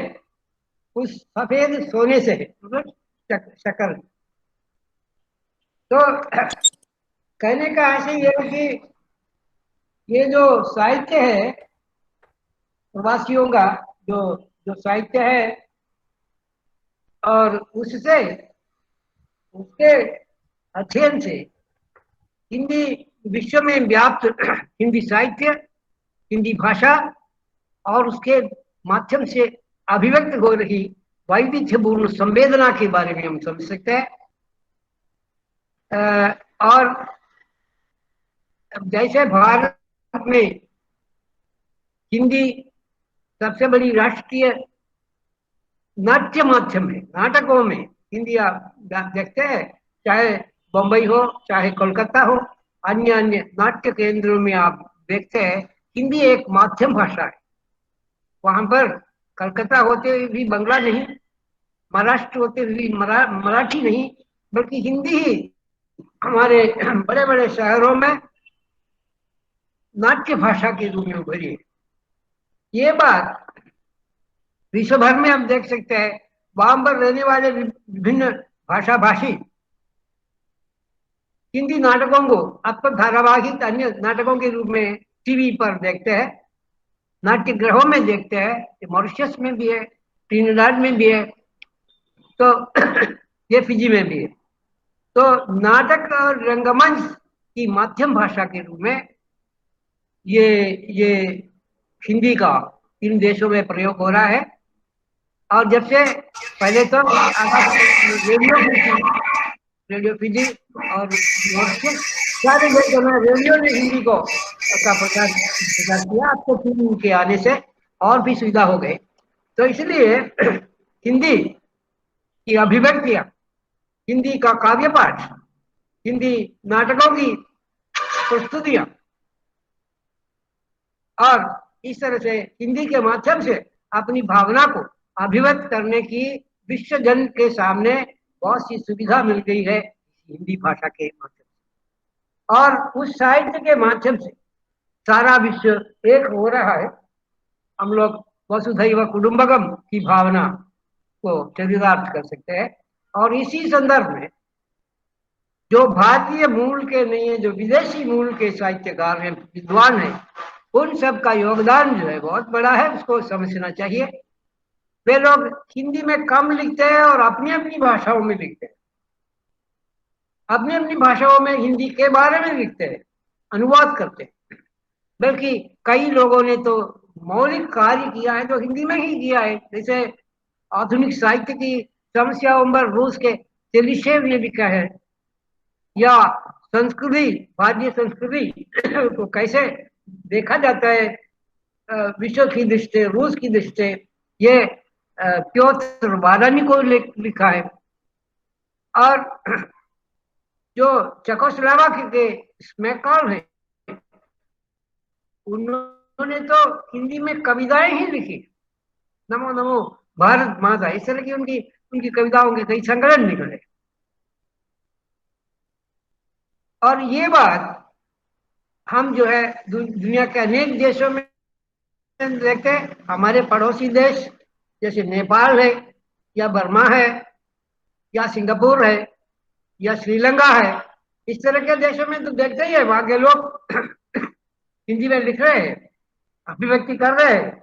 उस सफेद सोने से है, मतलब शक्ल। तो कहने का आशय ये है कि ये जो साहित्य है प्रवासियों का, जो जो साहित्य है, और उससे उसके अध्ययन से हिंदी विश्व में व्याप्त हिंदी साहित्य, हिंदी भाषा और उसके माध्यम से अभिव्यक्त हो रही वैविध्यपूर्ण संवेदना के बारे में हम समझ सकते हैं। और जैसे भारत में हिंदी सबसे बड़ी राष्ट्रीय नाट्य माध्यम है, नाटकों में हिंदी आप देखते हैं, चाहे बंबई हो चाहे कोलकाता हो, अन्य अन्य नाट्य केंद्रों में आप देखते हैं हिंदी एक माध्यम भाषा है। वहां पर कलकत्ता होते हुए भी बंगला नहीं, महाराष्ट्र होते हुए भी मराठी नहीं, बल्कि हिंदी ही हमारे बड़े बड़े शहरों में नाट्य भाषा के रूप में उभरी है। ये बात विश्व भर में हम देख सकते हैं। वहां पर रहने वाले विभिन्न भाषा भाषी हिंदी नाटकों को अब तक धारावाहिक अन्य नाटकों के रूप में टीवी पर देखते हैं, नाट्य गृहों में देखते हैं, मॉरिशस में भी है, ट्रिनिडाड में भी है, तो ये फिजी में भी है। तो नाटक और रंगमंच की माध्यम भाषा के रूप में ये हिंदी का इन देशों में प्रयोग हो रहा है। और जब से पहले तो रेडियो फिजी और सारे देशों में रेडियो ने हिंदी को का प्रचार किया। आपको टीवी के आने से और भी सुविधा हो गई, तो इसलिए हिंदी की अभिव्यक्तियां, हिंदी का काव्य पाठ, हिंदी नाटकों की प्रस्तुतियां, और इस तरह से हिंदी के माध्यम से अपनी भावना को अभिव्यक्त करने की विश्व जन के सामने बहुत सी सुविधा मिल गई है हिंदी भाषा के माध्यम से। और उस साहित्य के माध्यम से सारा विश्व एक हो रहा है। हम लोग वसुधैव कुटुंबकम की भावना को चरितार्थ कर सकते हैं। और इसी संदर्भ में जो भारतीय मूल के नहीं है, जो विदेशी मूल के साहित्यकार हैं, विद्वान हैं, उन सब का योगदान जो है बहुत बड़ा है, उसको समझना चाहिए। वे लोग हिंदी में कम लिखते हैं और अपनी अपनी भाषाओं में लिखते हैं, अपनी अपनी भाषाओं में हिंदी के बारे में लिखते हैं, अनुवाद करते हैं। बल्कि कई लोगों ने तो मौलिक कार्य किया है जो हिंदी में ही किया है। जैसे आधुनिक साहित्य की समस्याओं पर रूस के चेलिशेव ने लिखा है, या संस्कृति, भारतीय संस्कृति को कैसे देखा जाता है विश्व की दृष्टि, रूस की दृष्टि, ये प्योत्र वारानी को लिखा है। और जो चेकोस्लोवाक के स्मेकॉल है, उन्होंने तो हिंदी में कविताएं ही लिखी, नमो नमो भारत माता, इस तरह की उनकी उनकी कविताओं के कई संकलन निकले। और ये बात हम जो है दुनिया के अनेक देशों में देखते हैं। हमारे पड़ोसी देश जैसे नेपाल है, या बर्मा है, या सिंगापुर है, या श्रीलंका है, इस तरह के देशों में तो देखते ही है, वहां के लोग हिंदी में लिख रहे हैं, अभिव्यक्ति कर रहे हैं,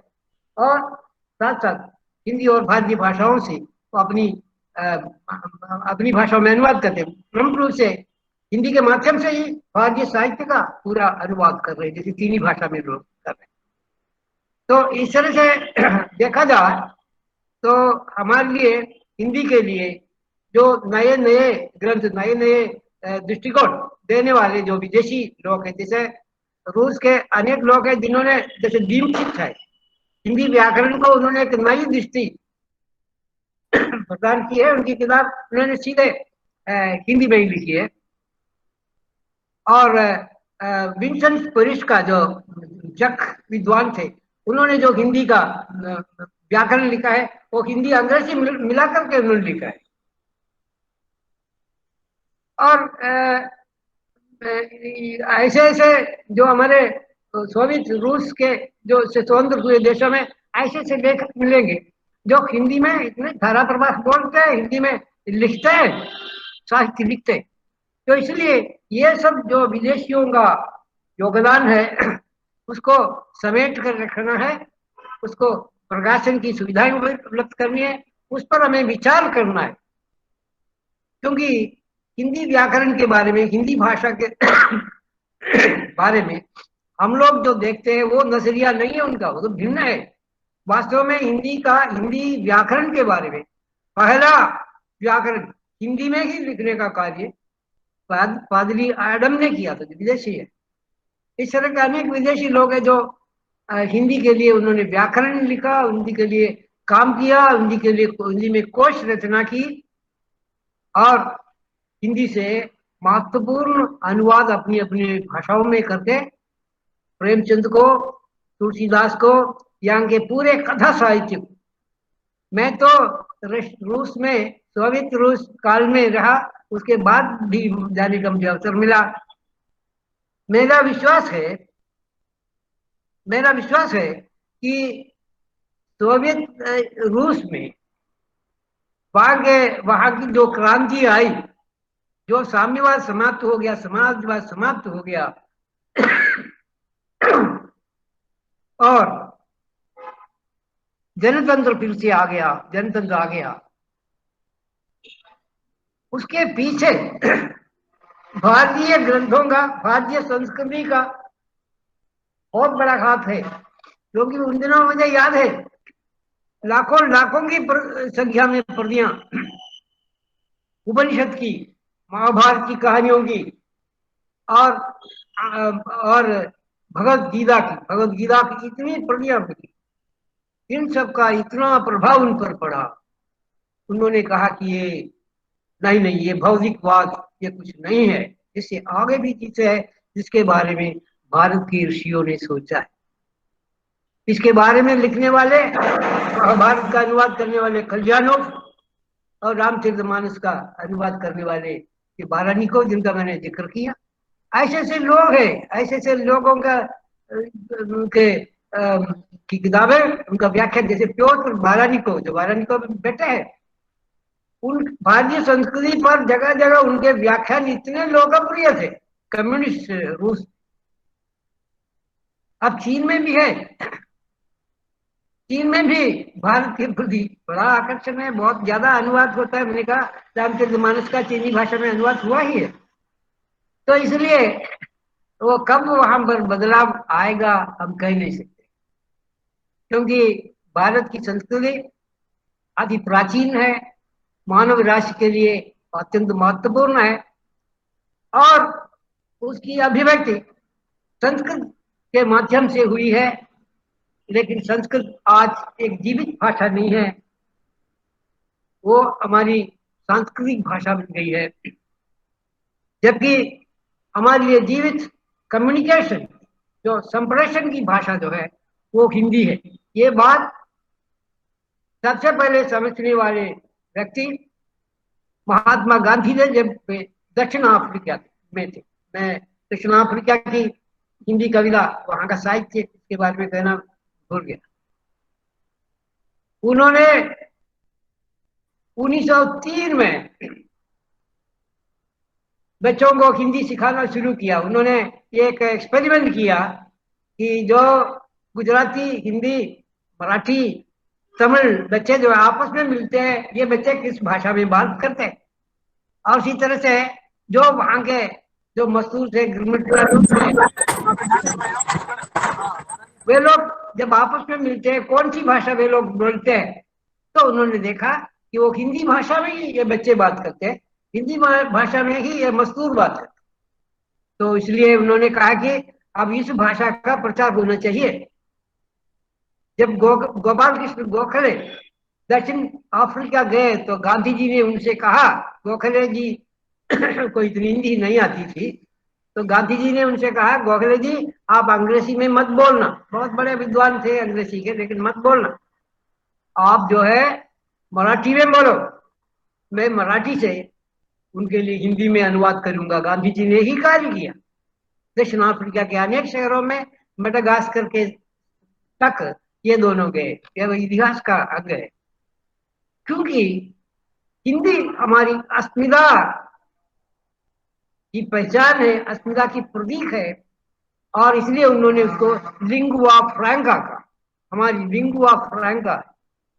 और साथ साथ हिंदी और भारतीय भाषाओं से वो अपनी भाषाओं में अनुवाद करते हैं। प्रमुख रूप से हिंदी के माध्यम से ही भारतीय साहित्य का पूरा अनुवाद कर रहे हैं, जैसे चीनी भाषा में लोग कर रहे हैं। तो इस तरह से देखा जाए तो हमारे लिए, हिंदी के लिए जो नए नए ग्रंथ, नए नए दृष्टिकोण देने वाले जो विदेशी लोग हैं, जैसे रूस के अनेक लोग हैं जिन्होंने, जैसे दीमशित है, हिंदी व्याकरण को उन्होंने एक नई दृष्टि प्रदान की है। उनकी किताब उन्होंने सीधे हिंदी में ही लिखी है। और विंसेंट परिश का जो जक विद्वान थे, उन्होंने जो हिंदी का व्याकरण लिखा है, वो हिंदी अंग्रेजी मिला करके उन्होंने लिखा है। और ऐसे ऐसे जो हमारे सोवियत रूस के जो स्वतंत्र हुए देशों में ऐसे ऐसे लेखक मिलेंगे जो हिंदी में इतने धारा प्रवाह बोलते हैं, हिंदी में लिखते हैं, साहित्य लिखते हैं। तो इसलिए ये सब जो विदेशियों का योगदान है उसको समेट कर रखना है, उसको प्रकाशन की सुविधाएं उपलब्ध करनी है, उस पर हमें विचार करना है। क्योंकि हिंदी व्याकरण के बारे में, हिंदी भाषा के बारे में हम लोग जो देखते हैं वो नजरिया नहीं है उनका, वो तो भिन्न है। वास्तव में हिंदी व्याकरण के बारे में पहला व्याकरण हिंदी में ही लिखने का कार्य पादरी एडम ने किया था, जो विदेशी है। इस तरह के अनेक विदेशी लोग हैं जो हिंदी के लिए उन्होंने व्याकरण लिखा, हिंदी के लिए काम किया, हिंदी के लिए हिंदी में कोश रचना की, और हिंदी से महत्वपूर्ण अनुवाद अपनी अपनी भाषाओं में करके प्रेमचंद को, तुलसीदास को, यहाँ के पूरे कथा साहित्य को, मैं तो रूस में, सोवियत रूस काल में रहा, उसके बाद भी जाने का मुझे अवसर मिला। मेरा विश्वास है कि सोवियत रूस में वहां की जो क्रांति आई, जो साम्यवाद समाप्त हो गया, समाजवाद समाप्त हो गया, और जनतंत्र फिर से आ गया, जनतंत्र आ गया, उसके पीछे भारतीय ग्रंथों का, भारतीय संस्कृति का बहुत बड़ा हाथ है। क्योंकि उन दिनों मुझे याद है लाखों की संख्या में प्रतियां उपनिषद की, महाभारत की कहानियों की, और भगवत गीता की इतनी प्रतियां मिली, इन सब का इतना प्रभाव उन पर पड़ा। उन्होंने कहा कि ये नहीं, ये भौतिकवाद, ये कुछ नहीं है, इससे आगे भी चीजें है जिसके बारे में भारत के ऋषियों ने सोचा है। इसके बारे में लिखने वाले, महाभारत का अनुवाद करने वाले कल्याणोव, और रामचरितमानस का अनुवाद करने वाले ये बारानिकोव, जिनका मैंने जिक्र किया, ऐसे ऐसे लोग हैं, ऐसे ऐसे लोगों का उनके की किताबें, उनका व्याख्या, जैसे प्योत्र बारानिकोव, जो बारानिकोव बेटे हैं, उन भारतीय संस्कृति पर जगह जगह उनके व्याख्यान इतने लोकप्रिय थे कम्युनिस्ट रूस। अब चीन में भी है, चीन में भी भारत के प्रति बड़ा आकर्षण है, बहुत ज्यादा अनुवाद होता है। मैंने कहा रामचरितमानस का चीनी भाषा में अनुवाद हुआ ही है, तो इसलिए वो कब वहां पर बदलाव आएगा हम कह नहीं सकते, क्योंकि भारत की संस्कृति अति प्राचीन है, मानव राशि के लिए अत्यंत महत्वपूर्ण है, और उसकी अभिव्यक्ति संस्कृत के माध्यम से हुई है। लेकिन संस्कृत आज एक जीवित भाषा नहीं है, वो हमारी सांस्कृतिक भाषा बन गई है, जबकि हमारे लिए जीवित कम्युनिकेशन, जो संप्रेषण की भाषा जो है वो हिंदी है। ये बात सबसे पहले समझने वाले व्यक्ति महात्मा गांधी ने, जब वे दक्षिण अफ्रीका में थे। मैं दक्षिण अफ्रीका की हिंदी कविता, वहां का साहित्य के बारे में कहना भूल गया। उन्होंने 1903 में बच्चों को हिंदी सिखाना शुरू किया। उन्होंने एक एक्सपेरिमेंट किया कि जो गुजराती, हिंदी, मराठी, तमिल बच्चे जो आपस में मिलते हैं, ये बच्चे किस भाषा में बात करते हैं, और उसी तरह से जो वहां के जो मजदूर थे, वे लोग जब आपस में मिलते हैं कौन सी भाषा वे लोग बोलते हैं, तो उन्होंने देखा कि वो हिंदी भाषा में ही ये बच्चे बात करते हैं, हिंदी भाषा में ही ये मजदूर बात करते हैं। तो इसलिए उन्होंने कहा कि अब इस भाषा का प्रचार होना चाहिए। जब गोपाल कृष्ण गोखले दक्षिण अफ्रीका गए तो गांधी जी ने उनसे कहा, गोखले जी को इतनी हिंदी नहीं आती थी, तो गांधी जी ने उनसे कहा, गोखले जी आप अंग्रेजी में मत बोलना, बहुत बड़े विद्वान थे अंग्रेजी के, लेकिन मत बोलना, आप जो है मराठी में बोलो, मैं मराठी से उनके लिए हिंदी में अनुवाद करूंगा। गांधी जी ने ही कार्य किया। दक्षिण अफ्रीका के अनेक शहरों में, मेडागास्कर के तक ये दोनों गए, यह इतिहास का अंग है, क्योंकि हिंदी हमारी अस्मिता की पहचान है, अस्मिता की प्रतीक है, और इसलिए उन्होंने उसको लिंगुआ फ्रैंका कहा। हमारी लिंगुआ फ्रैंका,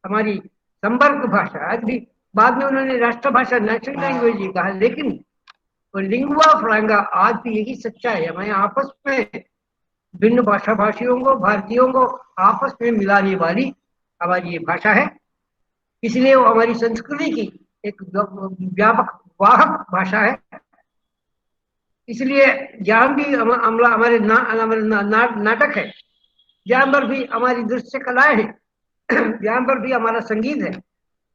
हमारी संपर्क भाषा। आज भी बाद में उन्होंने राष्ट्रभाषा, नेशनल लैंग्वेज ही कहा, लेकिन वो लिंगुआ फ्रैंका आज भी यही सच्चा है। हमें आपस में भिन्न भाषा भाषियों को, भारतीयों को आपस में मिलाने वाली हमारी ये भाषा है। इसलिए वो हमारी संस्कृति की एक व्यापक वाहक भाषा है। इसलिए जहां भी हमारे नाटक है, जहां पर भी हमारी दृश्य कलाएं हैं, जहां पर भी हमारा संगीत है,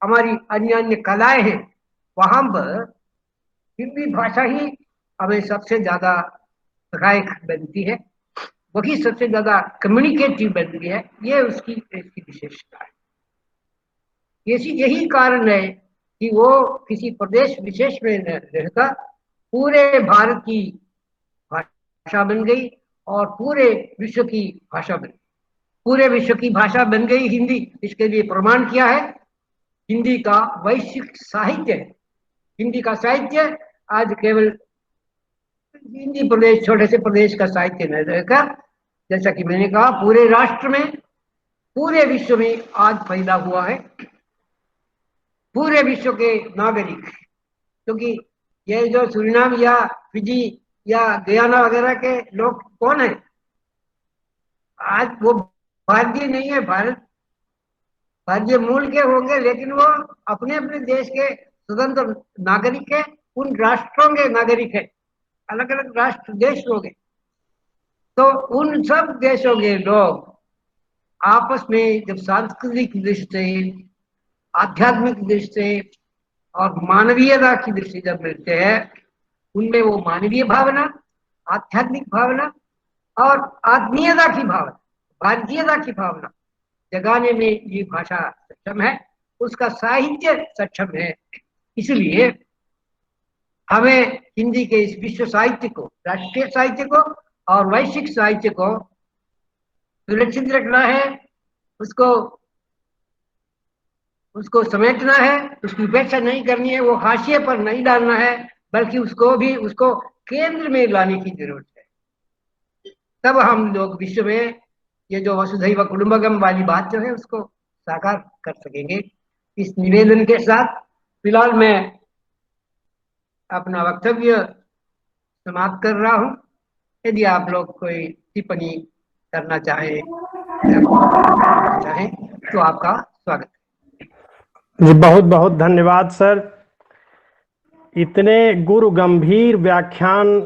हमारी अन्य अन्य कलाएं हैं, वहां पर हिंदी भाषा ही हमें सबसे ज्यादा सहायक बनती है, वही सबसे ज्यादा कम्युनिकेटिव बनती है। ये उसकी विशेषता है। यही कारण है कि वो किसी प्रदेश विशेष में न रहता, पूरे भारत की भाषा बन गई और पूरे विश्व की भाषा बन गई। पूरे विश्व की भाषा बन गई हिंदी। इसके लिए प्रमाण किया है हिंदी का वैश्विक साहित्य। हिंदी का साहित्य आज केवल हिंदी प्रदेश, छोटे से प्रदेश का साहित्य नहीं रहकर, जैसा कि मैंने कहा, पूरे राष्ट्र में, पूरे विश्व में आज फैला हुआ है। पूरे विश्व के नागरिक, क्योंकि ये जो सूरीनाम या फिजी या गयाना वगैरह के लोग कौन है, आज वो भारतीय नहीं है, भारतीय मूल के होंगे, लेकिन वो अपने अपने देश के स्वतंत्र नागरिक है, उन राष्ट्रों के नागरिक है, अलग अलग राष्ट्र देश लोग हैं। तो उन सब देशों के लोग आपस में जब सांस्कृतिक दृष्टि से, आध्यात्मिक दृष्टि से और मानवीयता की दृष्टि जब मिलते हैं, उनमें वो मानवीय भावना, आध्यात्मिक भावना और आत्मीयता की भावना, भारतीयता की भावना जगाने में ये भाषा सक्षम है, उसका साहित्य सक्षम है। इसलिए हमें हिंदी के इस विश्व साहित्य को, राष्ट्रीय साहित्य को और वैश्विक साहित्य को सुरक्षित रखना है, उसको समेटना है, उसकी उपेक्षा नहीं करनी है, वो हाशिए पर नहीं डालना है, बल्कि उसको केंद्र में लाने की जरूरत है। तब हम लोग विश्व में ये जो वसुधैव कुटुंबकम वाली बात जो है उसको साकार कर सकेंगे। इस निवेदन के साथ फिलहाल मैं अपना वक्तव्य समाप्त कर रहा हूँ। यदि आप लोग कोई टिप्पणी करना चाहें तो आपका स्वागत है। जी बहुत बहुत धन्यवाद सर। इतने गुरु गंभीर व्याख्यान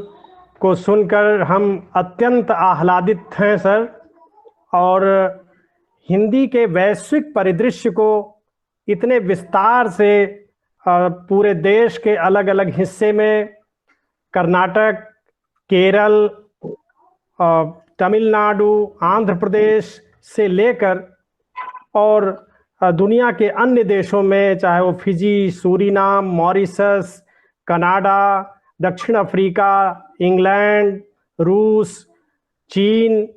को सुनकर हम अत्यंत आह्लादित हैं सर, और हिंदी के वैश्विक परिदृश्य को इतने विस्तार से पूरे देश के अलग अलग हिस्से में, कर्नाटक, केरल, तमिलनाडु, आंध्र प्रदेश से लेकर और दुनिया के अन्य देशों में, चाहे वो फिजी, सूरीनाम, मॉरिशस, कनाडा, दक्षिण अफ्रीका, इंग्लैंड, रूस, चीन,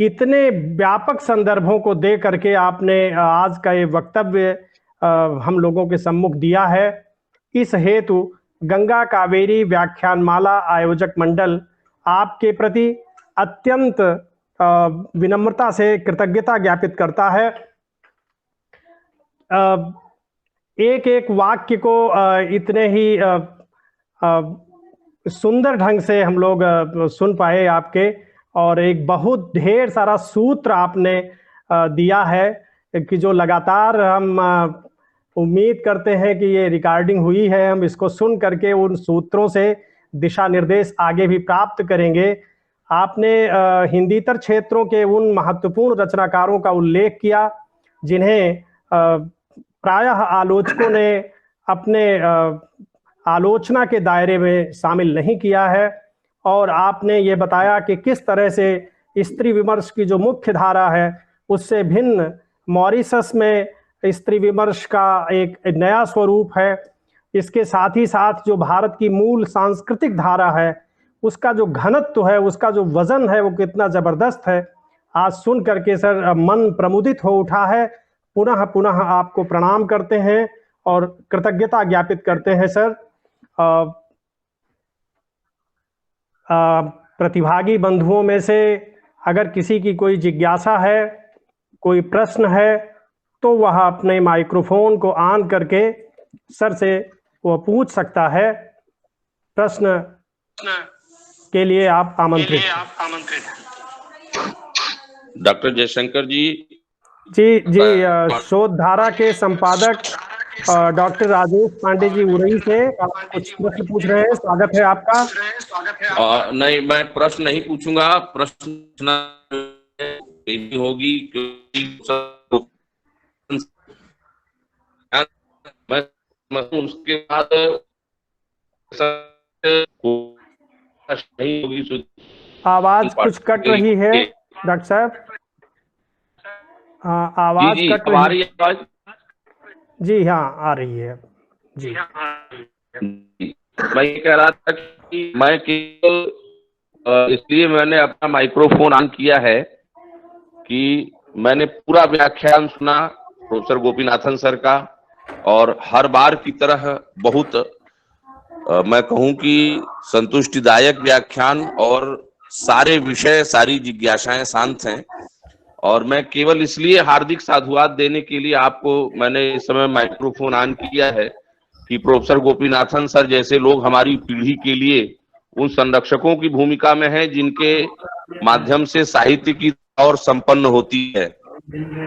इतने व्यापक संदर्भों को दे करके आपने आज का ये वक्तव्य हम लोगों के सम्मुख दिया है। इस हेतु गंगा कावेरी व्याख्यानमाला आयोजक मंडल आपके प्रति अत्यंत विनम्रता से कृतज्ञता ज्ञापित करता है। एक एक वाक्य को इतने ही सुंदर ढंग से हम लोग सुन पाए आपके, और एक बहुत ढेर सारा सूत्र आपने दिया है कि जो लगातार हम उम्मीद करते हैं कि ये रिकॉर्डिंग हुई है, हम इसको सुन करके उन सूत्रों से दिशा निर्देश आगे भी प्राप्त करेंगे। आपने हिंदीतर क्षेत्रों के उन महत्वपूर्ण रचनाकारों का उल्लेख किया जिन्हें प्रायः आलोचकों ने अपने आलोचना के दायरे में शामिल नहीं किया है, और आपने ये बताया कि किस तरह से स्त्री विमर्श की जो मुख्य धारा है उससे भिन्न मॉरिशस में स्त्री विमर्श का एक नया स्वरूप है। इसके साथ ही साथ जो भारत की मूल सांस्कृतिक धारा है उसका जो घनत्व है, उसका जो वजन है वो कितना जबरदस्त है। आज सुन करके सर मन प्रमुदित हो उठा है। पुनः पुनः आपको प्रणाम करते हैं और कृतज्ञता ज्ञापित करते हैं सर। प्रतिभागी बंधुओं में से अगर किसी की कोई जिज्ञासा है, कोई प्रश्न है, तो वह अपने माइक्रोफोन को ऑन करके सर से वह पूछ सकता है। प्रश्न के लिए आप आमंत्रित। डॉक्टर जयशंकर जी शोध धारा के संपादक डॉक्टर राजेश पांडे जी उड़ई से आप कुछ प्रश्न पूछ रहे हैं। स्वागत है आपका। नहीं, मैं प्रश्न नहीं पूछूंगा, प्रश्न होगी उसके बाद नहीं होगी। आवाज कुछ कट रही है डॉक्टर साहब। आवाज कट रही है। जी हाँ, आ रही है जी। मैं ये कह रहा था कि मैं केवल इसलिए मैंने अपना माइक्रोफोन ऑन किया है कि मैंने पूरा व्याख्यान सुना प्रोफेसर गोपीनाथन सर का, और हर बार की तरह बहुत मैं कहूं कि संतुष्टिदायक व्याख्यान, और सारे विषय, सारी जिज्ञासाएं शांत हैं। और मैं केवल इसलिए हार्दिक साधुवाद देने के लिए आपको मैंने इस समय माइक्रोफोन ऑन किया है कि प्रोफेसर गोपीनाथन सर जैसे लोग हमारी पीढ़ी के लिए उन संरक्षकों की भूमिका में हैं जिनके माध्यम से साहित्य की और संपन्न होती है।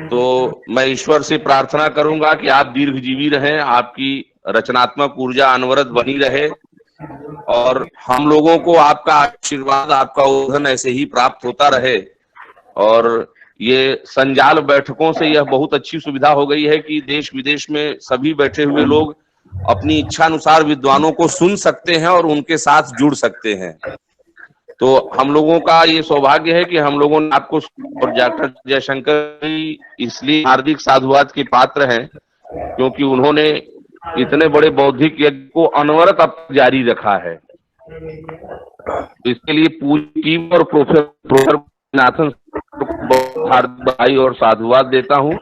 तो मैं ईश्वर से प्रार्थना करूंगा कि आप दीर्घजीवी रहें, आपकी रचनात्मक ऊर्जा अनवरत बनी रहे, और हम लोगों को आपका आशीर्वाद, आपका उद्घन ऐसे ही प्राप्त होता रहे। और ये संजाल बैठकों से यह बहुत अच्छी सुविधा हो गई है कि देश विदेश में सभी बैठे हुए लोग अपनी इच्छा अनुसार विद्वानों को सुन सकते हैं और उनके साथ जुड़ सकते हैं। तो हम लोगों का ये सौभाग्य है कि हम लोगों ने आपको, और डॉक्टर जयशंकर जी इसलिए हार्दिक साधुवाद के पात्र हैं क्योंकि उन्होंने इतने बड़े बौद्धिक यज्ञ को अनवरत अब जारी रखा है। तो इसके लिए पूरी टीम और प्रोफेसर नाथन हार्दिक बधाई और साधुवाद देता हूं,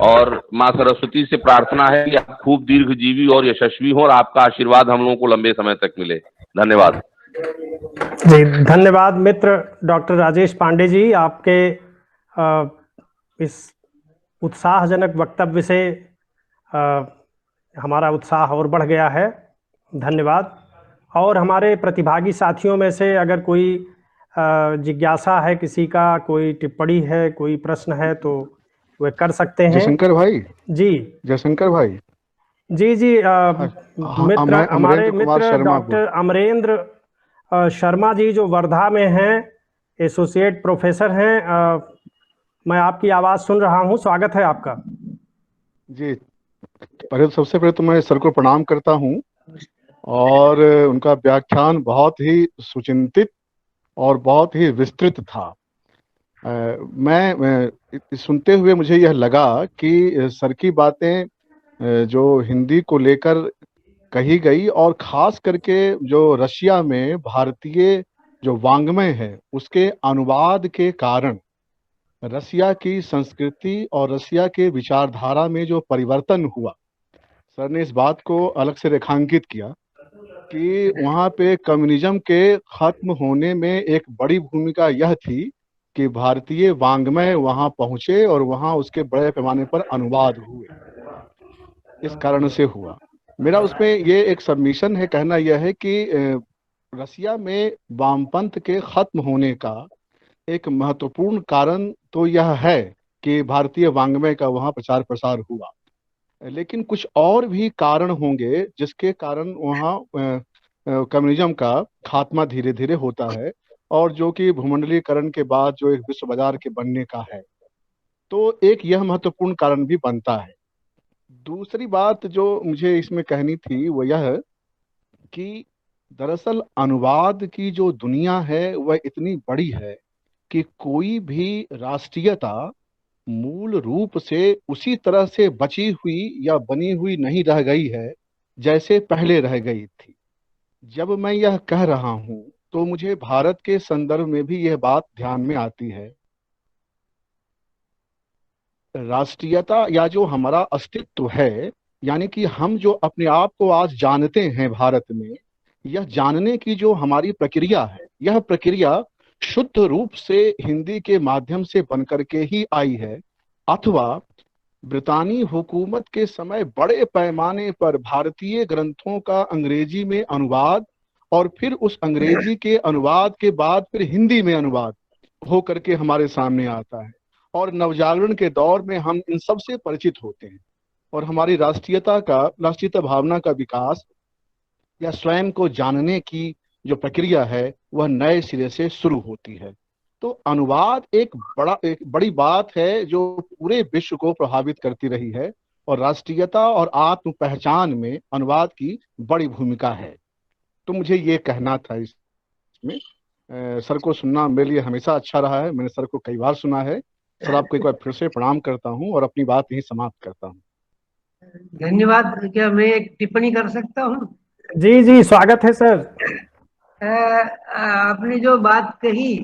और मां सरस्वती से प्रार्थना है कि आप खूब दीर्घजीवी और यशस्वी हो और आपका आशीर्वाद हम लोगों को लंबे समय तक मिले। धन्यवाद जी। धन्यवाद मित्र डॉक्टर राजेश पांडे जी, आपके इस उत्साहजनक वक्तव्य से हमारा उत्साह और बढ़ गया है। धन्यवाद। और हमारे प्रतिभागी साथियों में से अगर कोई जिज्ञासा है, किसी का कोई टिप्पणी है, कोई प्रश्न है, तो वे कर सकते हैं। जयशंकर भाई, जी जयशंकर भाई। जी जी मित्र, मैं हमारे अमरेंद्र कुमार मित्र शर्मा डॉक्टर अमरेंद्र शर्मा जी जो वर्धा में हैं, एसोसिएट प्रोफेसर हैं। मैं आपकी आवाज़ सुन रहा हूं। स्वागत है आपका। जी, सबसे पहले तो मैं सर को प्रणाम करता हूं, और उनका व्याख्यान बहुत ही सुचिंतित और बहुत ही विस्तृत था। मैं सुनते हुए मुझे यह लगा कि सर की बातें जो हिंदी को लेकर कही गई, और खास करके जो रशिया में भारतीय जो वाङ्मय है उसके अनुवाद के कारण रशिया की संस्कृति और रशिया के विचारधारा में जो परिवर्तन हुआ, सर ने इस बात को अलग से रेखांकित किया कि वहाँ पे कम्युनिज्म के खत्म होने में एक बड़ी भूमिका यह थी कि भारतीय वाङ्मय वहाँ पहुँचे और वहाँ उसके बड़े पैमाने पर अनुवाद हुए। इस कारण से हुआ। मेरा उसमें ये एक सबमिशन है, कहना यह है कि रसिया में वामपंथ के खत्म होने का एक महत्वपूर्ण कारण तो यह है कि भारतीय वाङ्मय का वहाँ प्रचार प्रसार हुआ, लेकिन कुछ और भी कारण होंगे जिसके कारण वहाँ कम्युनिज्म का खात्मा धीरे धीरे होता है, और जो कि भूमंडलीकरण के बाद जो एक विश्व बाजार के बनने का है, तो एक यह महत्वपूर्ण कारण भी बनता है। दूसरी बात जो मुझे इसमें कहनी थी वो यह कि दरअसल अनुवाद की जो दुनिया है वह इतनी बड़ी है कि कोई भी राष्ट्रीयता मूल रूप से उसी तरह से बची हुई या बनी हुई नहीं रह गई है जैसे पहले रह गई थी। जब मैं यह कह रहा हूं तो मुझे भारत के संदर्भ में भी यह बात ध्यान में आती है। राष्ट्रीयता या जो हमारा अस्तित्व है, यानी कि हम जो अपने आप को आज जानते हैं भारत में, यह जानने की जो हमारी प्रक्रिया है, यह प्रक्रिया शुद्ध रूप से हिंदी के माध्यम से बनकर के ही आई है, अथवा ब्रितानी हुकूमत के समय बड़े पैमाने पर भारतीय ग्रंथों का अंग्रेजी में अनुवाद, और फिर उस अंग्रेजी के अनुवाद के बाद फिर हिंदी में अनुवाद हो करके हमारे सामने आता है, और नवजागरण के दौर में हम इन सब से परिचित होते हैं, और हमारी राष्ट्रीयता भावना का विकास या स्वयं को जानने की जो प्रक्रिया है वह नए सिरे से शुरू होती है। तो अनुवाद एक बड़ी बात है जो पूरे विश्व को प्रभावित करती रही है, और राष्ट्रीयता और आत्म पहचान में अनुवाद की बड़ी भूमिका है। तो मुझे ये कहना था इसमें। सर को सुनना मेरे लिए हमेशा अच्छा रहा है, मैंने सर को कई बार सुना है। सर आपको एक बार फिर से प्रणाम करता हूँ और अपनी बात यही समाप्त करता हूँ। धन्यवाद। क्या मैं एक टिप्पणी कर सकता हूँ? जी जी, स्वागत है सर। आपने जो बात कही,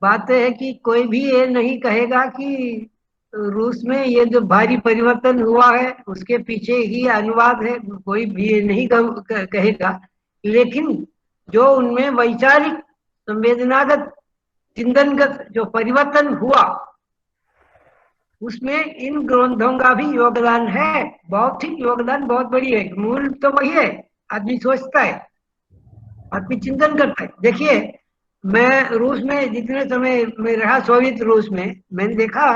बात है कि कोई भी ये नहीं कहेगा कि रूस में ये जो भारी परिवर्तन हुआ है उसके पीछे ही अनुवाद है, कोई भी ये नहीं कहेगा। लेकिन जो उनमें वैचारिक, संवेदनागत, चिंतनगत जो परिवर्तन हुआ उसमें इन ग्रंथों का भी योगदान है। बौद्धिक योगदान बहुत बड़ी है। मूल तो वही है, आदमी सोचता है, आदमी चिंतन करता है। देखिए, मैं रूस में जितने समय में रहा, सोवियत रूस में, मैंने देखा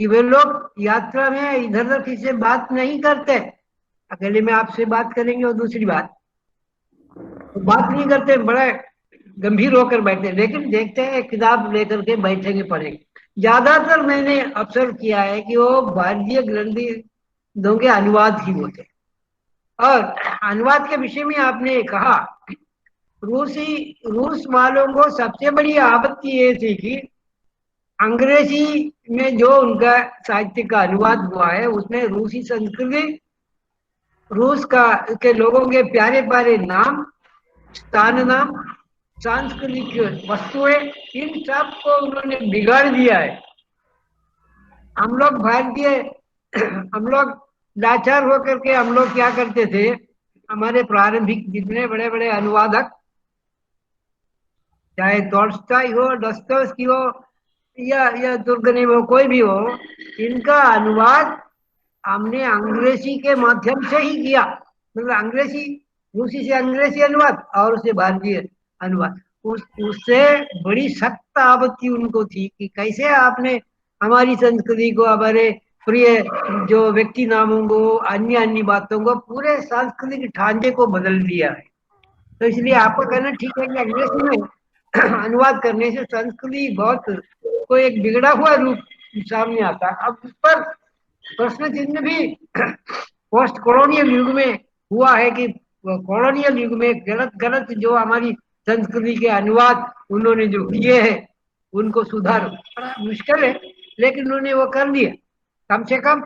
कि वे लोग यात्रा में इधर उधर किसी से बात नहीं करते। अकेले में आपसे बात करेंगे और दूसरी बात, तो बात नहीं करते, बड़े गंभीर होकर बैठे, लेकिन देखते हैं किताब लेकर के बैठेंगे, पढ़ेंगे। ज्यादातर मैंने ऑब्जर्व किया है कि वो भारतीय ग्रंथों के अनुवाद ही होते। और अनुवाद के विषय में आपने कहा, रूस वालों को सबसे बड़ी आपत्ति ये थी कि अंग्रेजी में जो उनका साहित्य का अनुवाद हुआ है उसमें रूसी संस्कृति, रूस के लोगों के प्यारे प्यारे नाम, स्थान नाम, सांस्कृतिक वस्तुएं, इन सब को उन्होंने बिगाड़ दिया है। हम लोग भारतीय, हम लोग लाचार होकर के हम लोग क्या करते थे, हमारे प्रारंभिक जितने बड़े बड़े अनुवादक, चाहे टॉल्स्टॉय हो, दोस्तोयेव्स्की हो, या दुर्गनी हो, कोई भी हो, इनका अनुवाद हमने अंग्रेजी के माध्यम से ही किया। मतलब अंग्रेजी, रूसी से अंग्रेजी अनुवाद और उससे भारतीय अनुवाद। उससे बड़ी सख्त आपत्ति उनको थी कि कैसे आपने हमारी संस्कृति को, हमारे प्रिय जो व्यक्ति नामों को, अन्य अन्य बातों को, पूरे सांस्कृतिक ढांचे को बदल दिया है। तो इसलिए आपका कहना ठीक है कि अंग्रेजी में अनुवाद करने से संस्कृति बहुत को एक बिगड़ा हुआ रूप सामने आता है। अब उस पर प्रश्न चिन्ह भी पोस्ट कॉलोनियल युग में हुआ है कि कॉलोनियल युग में गलत गलत जो हमारी संस्कृति के अनुवाद उन्होंने जो किए हैं उनको सुधार बड़ा मुश्किल है, लेकिन उन्होंने वो कर दिया। कम से कम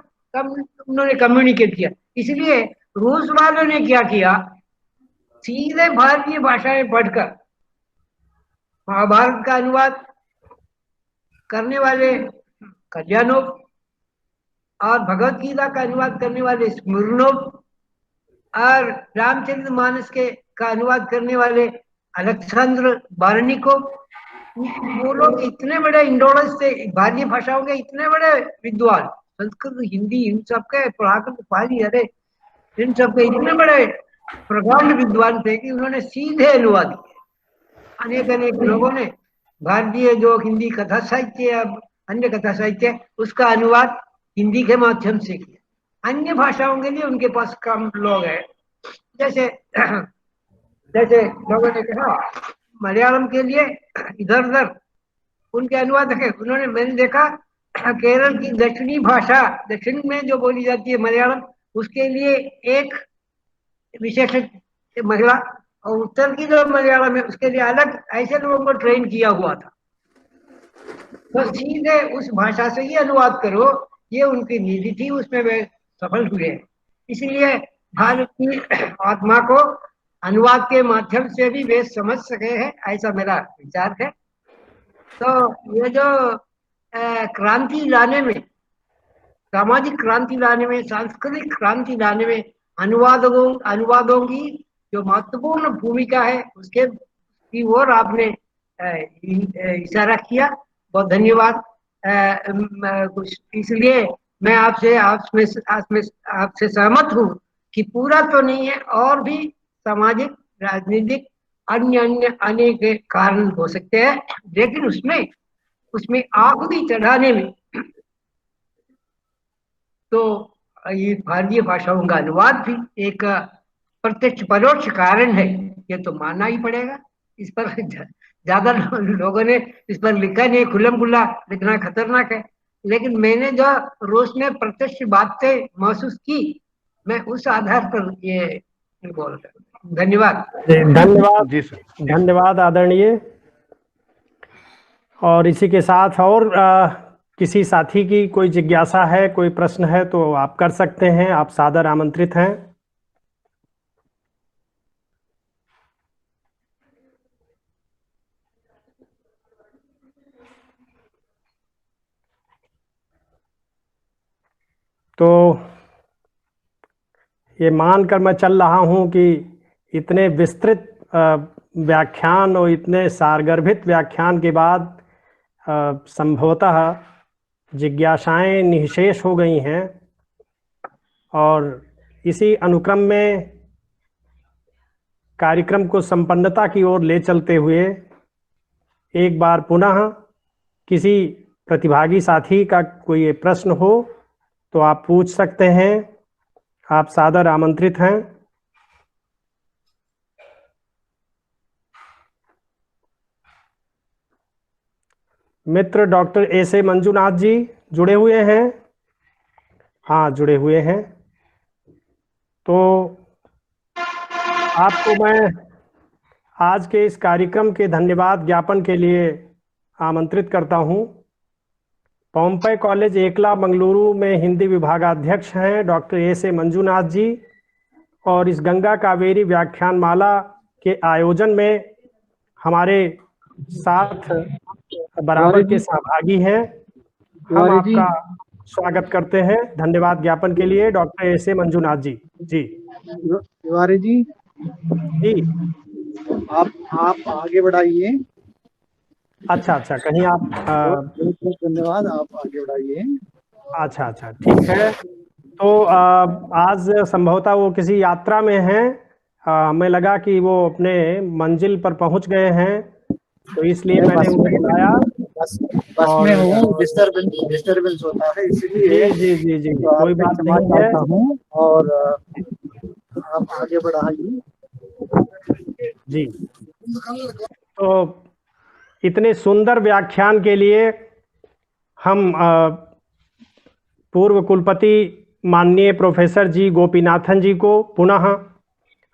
उन्होंने कम्युनिकेट किया। इसलिए रूस वालों ने क्या किया, सीधे भारतीय भाषाएं पढ़कर महाभारत का अनुवाद करने वाले कल्याणोव और भगवत गीता का अनुवाद करने वाले स्मिर्नोव और रामचंद्र मानस का अनुवाद करने वाले अलेक्जेंद्र बारनिकोव, वो लोग इतने बड़े इंडोलस थे, भारतीय भाषाओं के इतने बड़े विद्वान, संस्कृत, हिंदी, इन सबके प्राकृत, पाली, अरे इन सबके इतने बड़े प्रगाढ़ विद्वान थे कि उन्होंने सीधे अनुवाद किया। अनेक अनेक लोगों ने भारतीय जो हिंदी कथा साहित्य या अन्य कथा साहित्य, उसका अनुवाद हिंदी के माध्यम से किया। अन्य भाषाओं के लिए उनके पास कम लोग हैं। जैसे जैसे लोगों ने कहा मलयालम के लिए इधर उधर उनके अनुवाद है। उन्होंने, मैंने देखा केरल की दक्षिणी भाषा, दक्षिण में जो बोली जाती है मलयालम, उसके लिए एक विशेष महिला, और उत्तर की जो मलयालम है उसके लिए अलग, ऐसे लोगों को ट्रेन किया हुआ था। तो सीधे उस भाषा से ही अनुवाद करो, ये उनकी नीति थी, उसमें वे सफल हुए। इसलिए भारत की आत्मा को अनुवाद के माध्यम से भी वे समझ सके हैं, ऐसा मेरा विचार है। तो ये जो क्रांति लाने में, सामाजिक क्रांति लाने में, सांस्कृतिक क्रांति लाने में अनुवादों की जो महत्वपूर्ण भूमिका है, उसके की ओर आपने इशारा किया। बहुत धन्यवाद। इसलिए मैं आपसे सहमत हूँ कि पूरा तो नहीं है, और भी सामाजिक, राजनीतिक, अन्य अनेक कारण हो सकते हैं, लेकिन उसमें आहुति चढ़ाने में तो ये भारतीय भाषाओं का अनुवाद भी एक प्रत्यक्ष परोक्ष कारण है, ये तो मानना ही पड़ेगा। इस पर ज्यादा लोगों ने इस पर लिखा नहीं, खुल्लम खुल्ला लिखना खतरनाक है, लेकिन मैंने जो रोज में प्रत्यक्ष बातें महसूस की, मैं उस आधार पर ये बोल रहा हूँ। धन्यवाद। धन्यवाद जी सर, धन्यवाद आदरणीय। और इसी के साथ और किसी साथी की कोई जिज्ञासा है, कोई प्रश्न है तो आप कर सकते हैं, आप सादर आमंत्रित हैं। तो ये मानकर मैं चल रहा हूं कि इतने विस्तृत व्याख्यान और इतने सारगर्भित व्याख्यान के बाद संभवतः जिज्ञासाएं निःशेष हो गई हैं, और इसी अनुक्रम में कार्यक्रम को संपन्नता की ओर ले चलते हुए एक बार पुनः किसी प्रतिभागी साथी का कोई प्रश्न हो तो आप पूछ सकते हैं, आप सादर आमंत्रित हैं। मित्र डॉक्टर एस ए मंजुनाथ जी जुड़े हुए हैं? हाँ, जुड़े हुए हैं। तो आपको मैं आज के इस कार्यक्रम के धन्यवाद ज्ञापन के लिए आमंत्रित करता हूं। पोम्पई कॉलेज एकला मंगलुरु में हिंदी विभागाध्यक्ष हैं डॉक्टर एस ए मंजुनाथ जी, और इस गंगा कावेरी व्याख्यान माला के आयोजन में हमारे साथ बराबर के सहभागी हैं। हम आपका स्वागत करते हैं। धन्यवाद ज्ञापन के लिए डॉक्टर एस ए मंजुनाथ जी। जी तिवारी जी, जी आप आगे बढ़ाइए। अच्छा अच्छा, कहीं आप बहुत बहुत धन्यवाद, आप आगे बढ़ाइए। अच्छा अच्छा, ठीक है। तो आज संभवतः वो किसी यात्रा में हैं। हमें लगा कि वो अपने मंजिल पर पहुंच गए हैं, तो इसलिए मैं मैंने बस उन्हें में बुलाया। बस और में हूँ, डिस्टरबेंस होता है जी इसलिए जी जी जी, तो कोई आपसे बात क्षमा नहीं है। चाहता हूँ, और आप आगे बढ़ाइए। जी, तो इतने सुंदर व्याख्यान के लिए हम पूर्व कुलपति माननीय प्रोफेसर जी गोपीनाथन जी को पुनः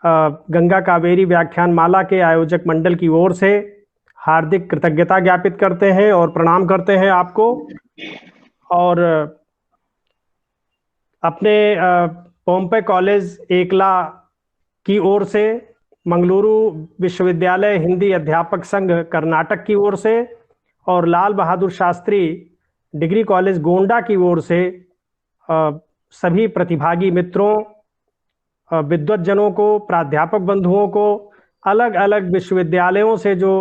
गंगा कावेरी व्याख्यान माला के आयोजक मंडल की ओर से हार्दिक कृतज्ञता ज्ञापित करते हैं और प्रणाम करते हैं आपको। और अपने पोम्पे कॉलेज एकला की ओर से, मंगलुरु विश्वविद्यालय हिंदी अध्यापक संघ कर्नाटक की ओर से और लाल बहादुर शास्त्री डिग्री कॉलेज गोंडा की ओर से सभी प्रतिभागी मित्रों, विद्वज्जनों को, प्राध्यापक बंधुओं को, अलग अलग विश्वविद्यालयों से जो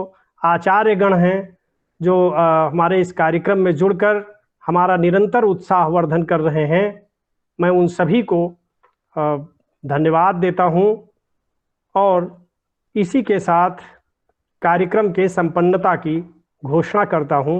आचार्य गण हैं, जो हमारे इस कार्यक्रम में जुड़कर हमारा निरंतर उत्साहवर्धन कर रहे हैं, मैं उन सभी को धन्यवाद देता हूं। और इसी के साथ कार्यक्रम के संपन्नता की घोषणा करता हूं।